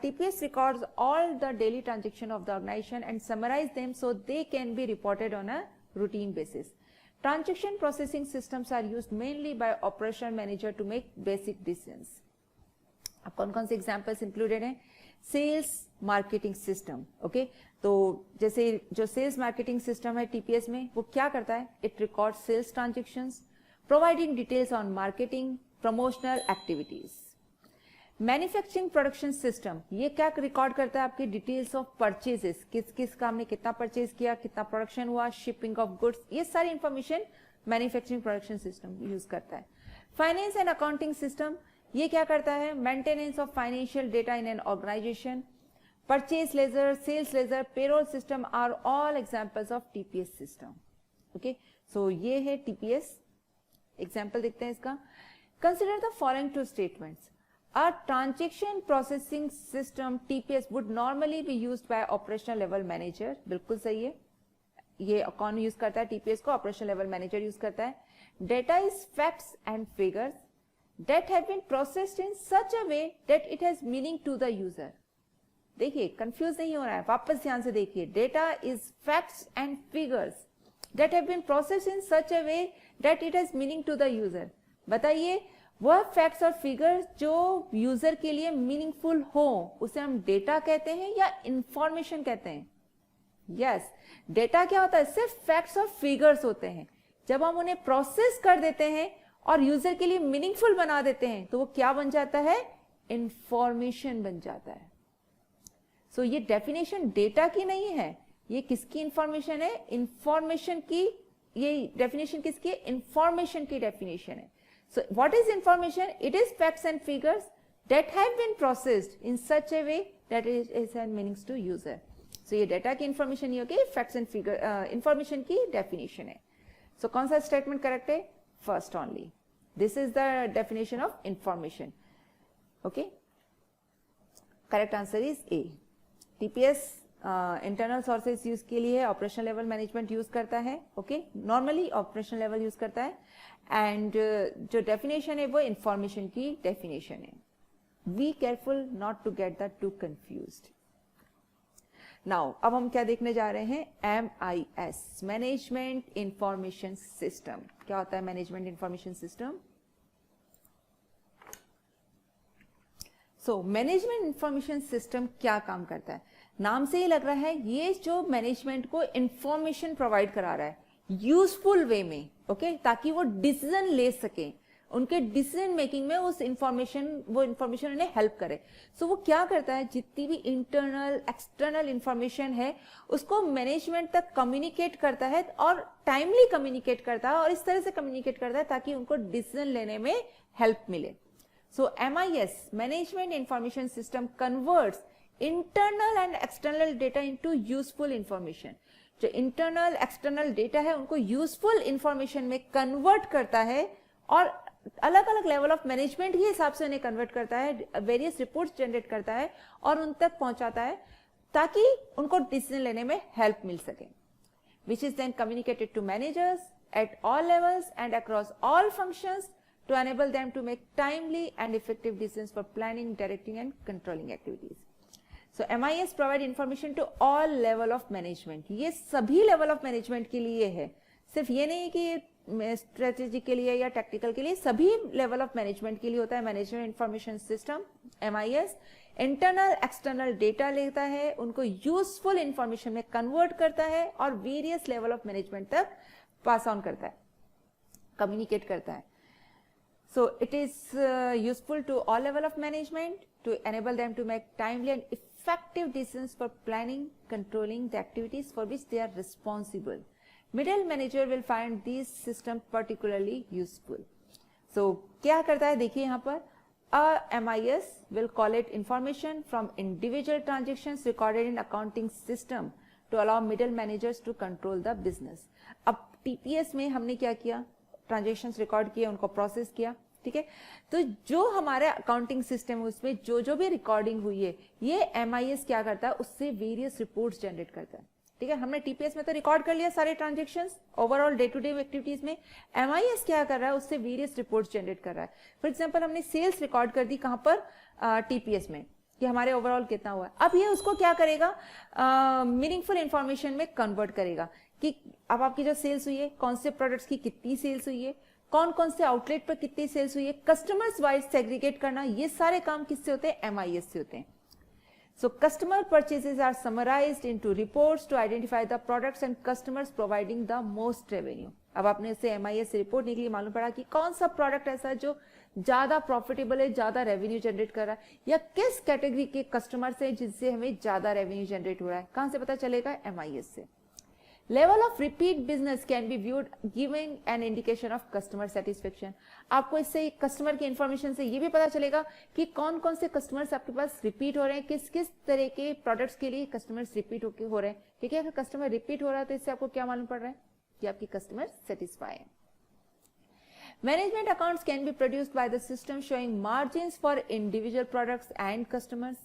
TPS records all the daily transaction of the organization and summarize them so they can be reported on a routine basis. Transaction processing systems are used mainly by operational manager to make basic decisions. अब कौन कौन से examples included हैं? Sales marketing system. Okay, तो जैसे जो sales marketing system है TPS में, वो क्या करता है? It record sales transactions, providing details on marketing promotional activities. Manufacturing production system, ये क्या रिकॉर्ड करता है? आपकी डिटेल्स ऑफ परचेजेस, किस किस काम ने कितना परचेज किया, कितना प्रोडक्शन हुआ, शिपिंग ऑफ गुड्स, ये सारी information manufacturing production system use करता है। फाइनेंस एंड अकाउंटिंग सिस्टम, ये क्या करता है? Maintenance of financial data in an organization. Purchase ledger, sales ledger, payroll system are all examples of TPS system. Okay, so ये है टीपीएस। एग्जांपल देखते हैं इसका। Consider the following two statements. A transaction processing system TPS would normally be used by operational level manager। बिल्कुल सही है। ये कौन यूज करता है टीपीएस को? ऑपरेशनल लेवल मैनेजर यूज करता है। Data is facts and figures that have been processed in such a way that it has meaning to the user। देखिए, कंफ्यूज नहीं हो रहा है, वापस ध्यान से देखिए। Data is facts and figures that have been processed in such a way that it has meaning to the user। बताइए, वह फैक्ट्स और फिगर्स जो यूजर के लिए मीनिंगफुल हो उसे हम डेटा कहते हैं या इंफॉर्मेशन कहते हैं? यस, डेटा क्या होता है? सिर्फ फैक्ट्स और फिगर्स होते हैं। जब हम उन्हें प्रोसेस कर देते हैं और यूजर के लिए मीनिंगफुल बना देते हैं तो वो क्या बन जाता है? इंफॉर्मेशन बन जाता है। सो ये डेफिनेशन डेटा की नहीं है, ये किसकी इंफॉर्मेशन है? इंफॉर्मेशन की। ये डेफिनेशन किसकी है? इंफॉर्मेशन की डेफिनेशन है। So what is information? It is facts and figures that have been processed in such a way that it has meanings to user। So ये data की information नहीं होगी, facts and figure information की definition है। So कौन सा statement correct है? First only। This is the definition of information। Okay? Correct answer is A। TPS internal sources use के लिए ऑपरेशनल लेवल मैनेजमेंट यूज करता है। Okay, normally operational level use करता है। एंड जो डेफिनेशन है वो इंफॉर्मेशन की डेफिनेशन है. Be careful not to get that too confused. Now अब हम क्या देखने जा रहे हैं, MIS, मैनेजमेंट इंफॉर्मेशन सिस्टम. क्या होता है मैनेजमेंट इंफॉर्मेशन सिस्टम? सो मैनेजमेंट इंफॉर्मेशन सिस्टम क्या काम करता है? नाम से ही लग रहा है ये जो मैनेजमेंट को इंफॉर्मेशन प्रोवाइड करा रहा है यूजफुल वे में, ओके, ताकि वो डिसीजन ले सके, उनके डिसीजन मेकिंग में वो इंफॉर्मेशन उन्हें हेल्प करे. सो वो क्या करता है, जितनी भी इंटरनल एक्सटर्नल इंफॉर्मेशन है उसको मैनेजमेंट तक कम्युनिकेट करता है और टाइमली कम्युनिकेट करता है और इस तरह से कम्युनिकेट करता है ताकि उनको डिसीजन लेने में हेल्प मिले. सो MIS, management information system, converts internal and external data into useful information. जो इंटरनल एक्सटर्नल डेटा है उनको यूजफुल इंफॉर्मेशन में कन्वर्ट करता है और अलग अलग लेवल ऑफ मैनेजमेंट के हिसाब से उन्हें कन्वर्ट करता है, वेरियस रिपोर्ट्स जनरेट करता है और उन तक पहुंचाता है ताकि उनको डिसीजन लेने में हेल्प मिल सके. Which is then communicated to managers at all levels and across all functions to enable them to make timely and effective decisions for planning, directing and controlling activities. So MIS provide information to all level of management. ये सभी level of management के लिए है, सिर्फ ये नहीं कि strategy के लिए या टेक्निकल के लिए, सभी लेवल ऑफ मैनेजमेंट के लिए होता है management information system MIS. Internal external data लेता है, उनको यूजफुल इंफॉर्मेशन में कन्वर्ट करता है और वेरियस लेवल ऑफ मैनेजमेंट तक पास ऑन करता है, कम्युनिकेट करता है. So it is useful to all level of management to enable them to make timely and effective decisions for planning, controlling the activities for which they are responsible. Middle manager will find these system particularly useful. So क्या करता है देखिए यहाँ पर, a MIS will collect information from individual transactions recorded in accounting system to allow middle managers to control the business. अब TPS में हमने क्या किया, ट्रांजेक्शंस रिकॉर्ड किए, उनको प्रोसेस किया, ठीक है. तो जो हमारे अकाउंटिंग सिस्टम है उसमें जो भी रिकॉर्डिंग हुई है ये MIS क्या करता है, उससे वेरियस रिपोर्ट्स जनरेट करता है, ठीक है. हमने TPS में तो रिकॉर्ड कर लिया सारे transactions overall day to day activities में. MIS क्या कर रहा है, उससे वेरियस रिपोर्ट्स जनरेट कर रहा है. फॉर एग्जांपल हमने सेल्स रिकॉर्ड कर दी कहां पर, TPS में, कि हमारे ओवरऑल कितना हुआ है. अब ये उसको क्या करेगा, मीनिंगफुल इंफॉर्मेशन में कन्वर्ट करेगा कि अब आपकी जो सेल्स हुई है, कौन से प्रोडक्ट्स की कितनी सेल्स हुई है, कौन कौन से आउटलेट पर कितनी सेल्स हुई है, कस्टमर्स वाइज सेग्रीगेट करना, ये सारे काम किससे होते हैं, MIS से होते हैं. So customer purchases are summarized into reports to identify the products and customers providing the most revenue. अब आपने इससे MIS से रिपोर्ट निकली, मालूम पड़ा कि कौन सा प्रोडक्ट ऐसा है जो ज्यादा प्रॉफिटेबल है, ज्यादा रेवेन्यू जनरेट कर रहा है, या किस कैटेगरी के कस्टमर्स है जिनसे हमें ज्यादा रेवेन्यू जनरेट हो रहा है. कहां से पता चलेगा, MIS से. Level of repeat business can be viewed giving an indication of customer satisfaction. आपको इससे कस्टमर की इंफॉर्मेशन से ये भी पता चलेगा कि कौन कौन से कस्टमर्स आपके पास रिपीट हो रहे हैं, किस किस तरह के प्रोडक्ट्स के लिए कस्टमर्स रिपीट हो रहे हैं. ठीक है, अगर कस्टमर रिपीट हो रहा है तो इससे आपको क्या मालूम पड़ रहा है कि आपकी कस्टमर सेटिस्फाई है. Management accounts can be produced by the system showing margins for individual products and customers.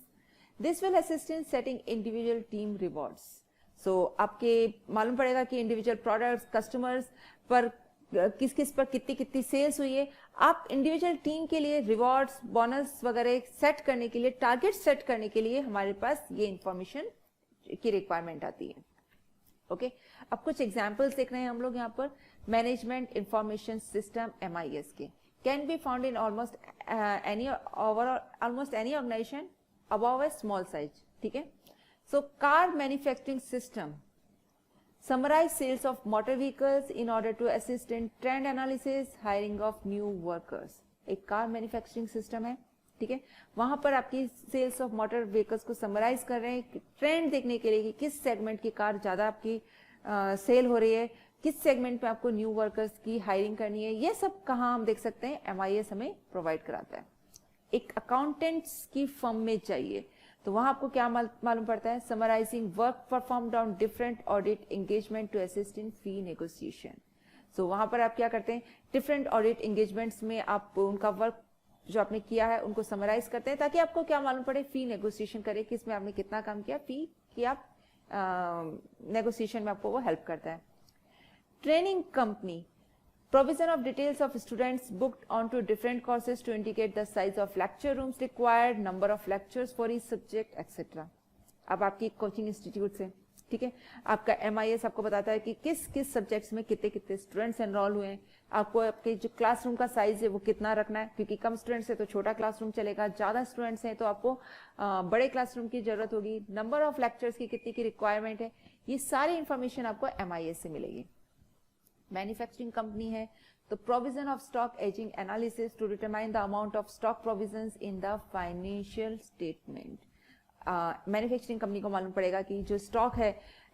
This will assist in setting individual team rewards. So आपके मालूम पड़ेगा कि इंडिविजुअल प्रोडक्ट्स, कस्टमर्स पर किस किस पर कितनी कितनी सेल्स हुई है. आप इंडिविजुअल टीम के लिए रिवॉर्ड्स, बोनस वगैरह सेट करने के लिए, टारगेट सेट करने के लिए हमारे पास ये इंफॉर्मेशन की रिक्वायरमेंट आती है. ओके, अब कुछ एग्जांपल्स देख रहे हैं हम लोग यहाँ पर. मैनेजमेंट इंफॉर्मेशन सिस्टम MIS के can be found in almost any organization above a small size. ठीक है, so car manufacturing system summarize sales of motor vehicles in order to assist in trend analysis, hiring of new workers. एक car manufacturing system है, ठीक है, वहां पर आपकी sales of motor vehicles को समराइज कर रहे हैं, ट्रेंड देखने के लिए कि किस सेगमेंट की कार ज्यादा आपकी सेल हो रही है, किस सेगमेंट पे आपको न्यू वर्कर्स की हायरिंग करनी है. ये सब कहाँ हम देख सकते हैं, MIS हमें प्रोवाइड कराता है. एक अकाउंटेंट्स की फर्म में चाहिए तो वहां आपको क्या मालूम पड़ता है, summarizing work performed on different audit engagement to assist in fee negotiation. So वहां पर आप क्या करते हैं, डिफरेंट ऑडिट एंगेजमेंट्स में आप उनका वर्क जो आपने किया है उनको समराइज करते हैं ताकि आपको क्या मालूम पड़े, फी नेगोशिएशन करे कि इसमें आपने कितना काम किया, फी की आप नेगोशिएशन में आपको वो हेल्प करता है. Training company Provision of details of students booked onto different courses to indicate the size of lecture rooms required, number of lectures for each subject, etc. अब आपकी कोचिंग इंस्टीट्यूट से, ठीक है, आपका MIS आपको बताता है कि किस किस सब्जेक्ट्स में कितने कितने स्टूडेंट्स एनरोल हुए हैं, आपको आपके जो क्लासरूम का साइज है वो कितना रखना है, क्योंकि कम स्टूडेंट्स है तो छोटा क्लासरूम चलेगा, ज़्यादा स्टूडेंट्स हैं तो आपको बड़े क्लासरूम की जरूरत होगी, नंबर ऑफ लेक्चर्स की कितनी की रिक्वायरमेंट है, ये सारी इंफॉर्मेशन आपको MIS से मिलेगी. मैन्युफैक्चरिंग कंपनी है तो provision of stock ageing analysis to determine the amount of stock provisions in the financial statement. Manufacturing company को मालूम पड़ेगा कि जो स्टॉक है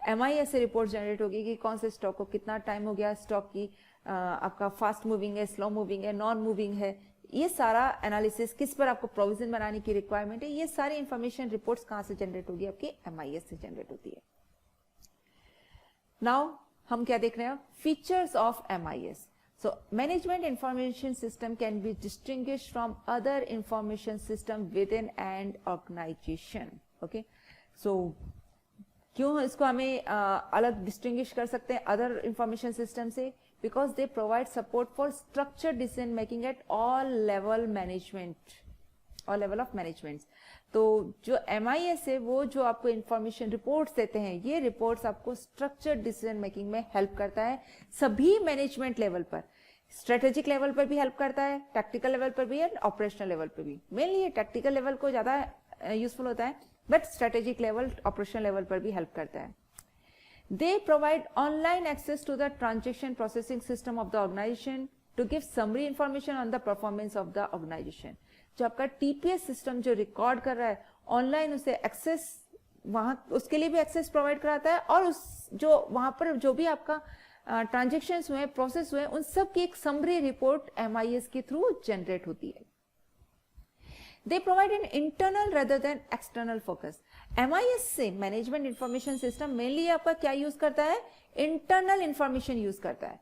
MIS से रिपोर्ट जनरेट होगी कि कौन से स्टॉक को कितना टाइम हो गया, स्टॉक की आपका फास्ट मूविंग है, स्लो मूविंग है, नॉन मूविंग है, ये सारा एनालिसिस, किस पर आपको प्रोविजन बनाने की रिक्वायरमेंट है, ये सारी इंफॉर्मेशन रिपोर्ट्स कहाँ से जनरेट होगी, आपकी MIS से जनरेट होती है. नाउ हम क्या देख रहे हैं, features of MIS. So management information system can be distinguished from other information system with in and organization. Okay, so क्यों इसको हमें अलग डिस्टिंग्विश कर सकते हैं अदर इंफॉर्मेशन सिस्टम से, because they provide support for structured decision making at all level management, और level of management. तो जो MIS है वो जो आपको इंफॉर्मेशन रिपोर्ट्स देते हैं, ये रिपोर्ट्स आपको स्ट्रक्चर्ड डिसीजन मेकिंग में हेल्प करता है सभी मैनेजमेंट लेवल पर. स्ट्रेटेजिक लेवल पर भी हेल्प करता है, टैक्टिकल लेवल पर भी एंड ऑपरेशनल लेवल पर भी. मेनली ये टैक्टिकल लेवल को ज्यादा यूजफुल होता है, but strategic level, operational level पर भी हेल्प करता है. They provide online access to the transaction processing system of the organization to give summary information on the performance of the organization. जो आपका TPS सिस्टम जो record कर रहा है ऑनलाइन, उसे एक्सेस, वहां उसके लिए भी एक्सेस प्रोवाइड कराता है, और उस जो वहां पर जो भी आपका ट्रांजेक्शन्स हुए, प्रोसेस हुए, उन सब की एक समरी रिपोर्ट MIS के थ्रू जनरेट होती है. They provide an internal rather than external focus. MIS से मैनेजमेंट इंफॉर्मेशन सिस्टम मेनली आपका क्या यूज करता है, इंटरनल इंफॉर्मेशन यूज करता है,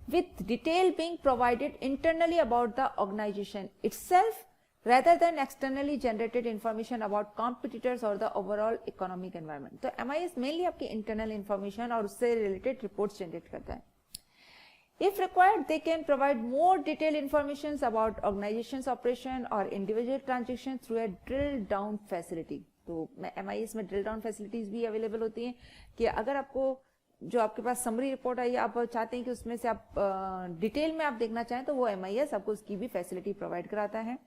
with detail being provided internally about the organization itself rather than externally generated information about competitors or the overall economic environment. तो MIS mainly आपकी internal information और उससे रिलेटेड रिपोर्ट्स जनरेट करता है. If required, they can provide more detailed information about organization's operation or individual transactions through a drill down facility. तो MIS में drill down facilities भी available होती हैं कि अगर आपको जो आपके पास समरी रिपोर्ट आई, आप चाहते हैं कि उसमें से आप डिटेल में आप देखना चाहें, तो वो MIS आपको उसकी भी फैसिलिटी प्रोवाइड कराता है.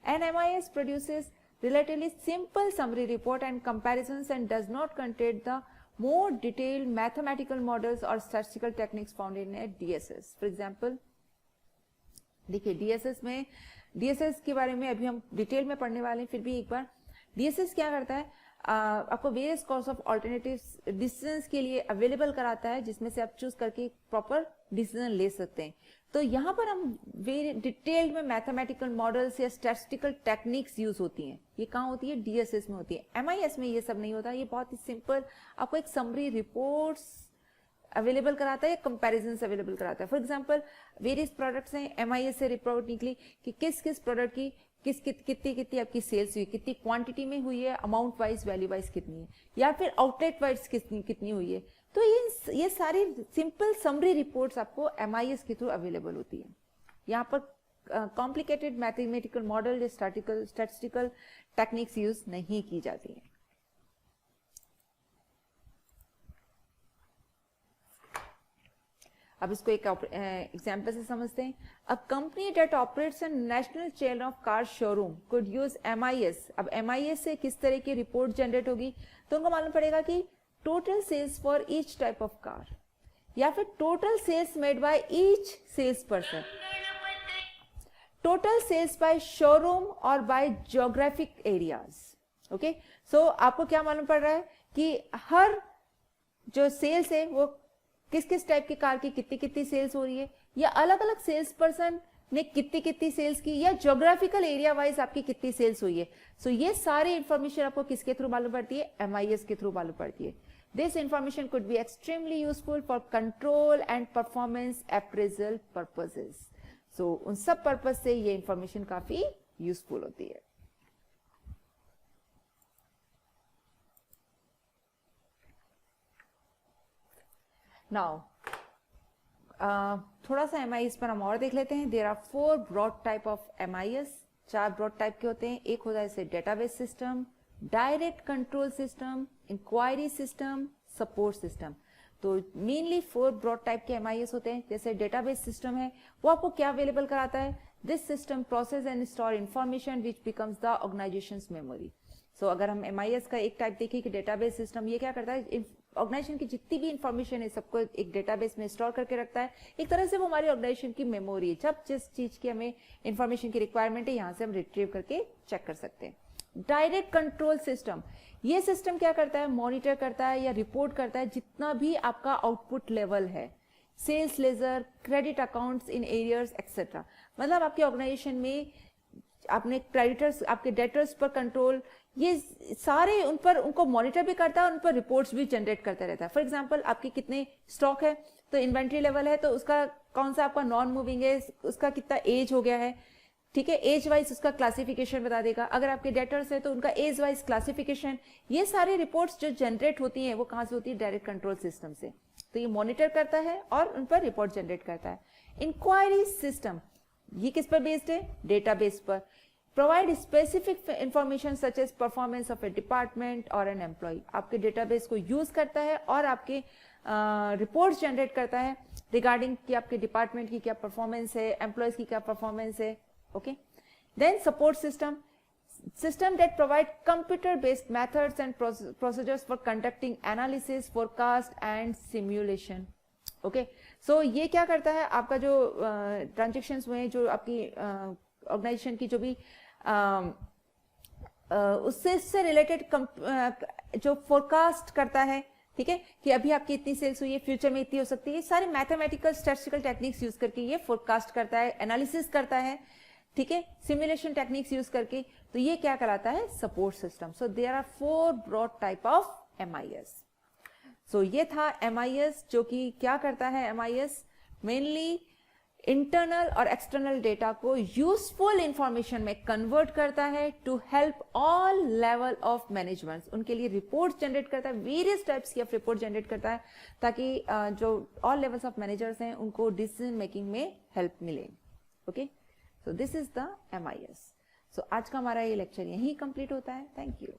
And MIS produces relatively simple summary report and comparisons and does not contain the more detailed mathematical models or statistical techniques found in a DSS. For example, देखिए DSS के बारे में अभी हम डिटेल में पढ़ने वाले हैं, फिर भी एक बार DSS क्या करता है, आपको various course of alternatives decisions के लिए अवेलेबल कराता है, जिसमें से आप चूज करके प्रॉपर डिसीजन ले सकते हैं. तो यहाँ पर हम डिटेल में मैथमेटिकल मॉडल्स या स्टैटिस्टिकल टेक्निक्स यूज होती हैं. ये कहाँ होती है, DSS में होती है. MIS में ये सब नहीं होता. ये बहुत ही सिंपल आपको एक समरी रिपोर्ट्स अवेलेबल कराता है, कंपैरिजंस अवेलेबल कराता है. फॉर एग्जांपल वेरियस प्रोडक्ट्स हैं, MIS से रिपोर्ट निकली कि किस किस प्रोडक्ट की कितनी आपकी सेल्स हुई, कितनी क्वांटिटी में हुई है, अमाउंट वाइज, वैल्यू वाइज कितनी है, या फिर आउटलेट वाइज कितनी हुई है. तो ये सारी सिंपल समरी रिपोर्ट्स आपको MIS के थ्रू अवेलेबल होती है. यहाँ पर कॉम्प्लिकेटेड मैथमेटिकल मॉडल या स्टैटिस्टिकल टेक्निक्स यूज नहीं की जाती हैं. अब इसको एक एग्जाम्पल से समझते हैं. A company that operates a national chain of car showroom could use MIS. अब MIS से किस तरह की रिपोर्ट जनरेट होगी, तो उनको मालूम पड़ेगा कि total sales for each type of car, या फिर total sales made by each sales person, total sales by showroom और by geographic areas. Okay, so आपको क्या मालूम पड़ रहा है कि हर जो सेल्स है वो किस किस टाइप की कार की कितनी कितनी सेल्स हो रही है, या अलग अलग सेल्स पर्सन ने कितनी कितनी सेल्स की, या ज्योग्राफिकल एरिया वाइज आपकी कितनी सेल्स हुई है. सो ये सारी इंफॉर्मेशन आपको किसके थ्रू मालूम पड़ती है, MIS के थ्रू मालूम पड़ती है. This information could be extremely useful for control and performance appraisal purposes. So उन सब पर्पज से ये इंफॉर्मेशन काफी यूजफुल होती है. नाउ थोड़ा सा MIS पर हम और देख लेते हैं। There are 4 broad type of MIS, 4 broad type के होते हैं। एक होता है जैसे database system, direct control system, inquiry system, support system. तो मेनली 4 ब्रॉड टाइप के MIS होते हैं। जैसे डेटाबेस सिस्टम है, वो आपको क्या अवेलेबल कराता है? This system process and store information which becomes the organization's memory. So अगर हम MIS का एक टाइप देखें कि डेटाबेस सिस्टम, ये क्या करता है? ऑर्गेनाइजेशन की जितनी भी इंफॉर्मेशन है सबको एक डेटाबेस में स्टोर करके रखता है। एक तरह से वो हमारी ऑर्गेनाइजेशन की मेमोरी है। जब जिस चीज की हमें इंफॉर्मेशन की रिक्वायरमेंट है, यहाँ से हम रिट्रीव करके चेक कर सकते हैं। डायरेक्ट कंट्रोल सिस्टम, ये सिस्टम क्या करता है? मॉनिटर करता है या रिपोर्ट करता है जितना भी आपका आउटपुट लेवल है, sales ledger, credit accounts in arrears etcetera. मतलब आपके ऑर्गेनाइजेशन में आपने क्रेडिटर्स, आपके डेटर्स पर कंट्रोल, ये सारे उन पर उनको मॉनिटर भी करता है और उन पर रिपोर्ट्स भी जनरेट करता रहता है। फॉर एग्जांपल आपके कितने स्टॉक है, तो इन्वेंट्री लेवल है, तो उसका कौन सा आपका नॉन मूविंग है, उसका कितना एज हो गया है, ठीक है, एज वाइज उसका क्लासिफिकेशन बता देगा। अगर आपके डेटर्स है तो उनका एज वाइज क्लासिफिकेशन, ये सारी रिपोर्ट्स जो जनरेट होती हैं वो कहाँ से होती है? डायरेक्ट कंट्रोल सिस्टम से। तो ये मॉनिटर करता है और उन पर रिपोर्ट जनरेट करता है। इंक्वायरी सिस्टम, ये किस पर बेस्ड है? डेटाबेस पर। Provide specific information such as performance of a department और एन एम्प्लॉय। आपके डेटाबेस को यूज करता है और आपके रिपोर्ट्स जनरेट करता है रिगार्डिंग कि आपके डिपार्टमेंट की क्या परफॉर्मेंस है, एम्प्लॉयज की क्या परफॉर्मेंस है। Okay, then support system that provide computer based methods and procedures for conducting analysis, forecast and simulation. Okay, so ये क्या करता है? आपका जो ट्रांजेक्शन्स हुए, जो आपकी ऑर्गेनाइजेशन की जो भी उससे रिलेटेड जो फोरकास्ट करता है, ठीक है, कि अभी आपकी इतनी सेल्स हुई है, फ्यूचर में इतनी हो सकती है, सारे मैथमेटिकल स्टैटिस्टिकल टेक्निक्स यूज करके ये फोरकास्ट करता है, एनालिसिस करता है, ठीक है, सिमुलेशन टेक्निक्स यूज करके। तो ये क्या कराता है? Support system. So there are 4 broad type of MIS। So ये था MIS, जो कि क्या करता है? MIS मेनली इंटरनल और एक्सटर्नल डेटा को यूजफुल इंफॉर्मेशन में कन्वर्ट करता है to help all level of management. उनके लिए रिपोर्ट जनरेट करता है, वेरियस टाइप्स की रिपोर्ट जनरेट करता है, ताकि जो ऑल लेवल्स ऑफ मैनेजर्स हैं उनको डिसीजन मेकिंग में हेल्प मिले। Okay, so this is the MIS। सो आज का हमारा ये लेक्चर यहीं कंप्लीट होता है। Thank you.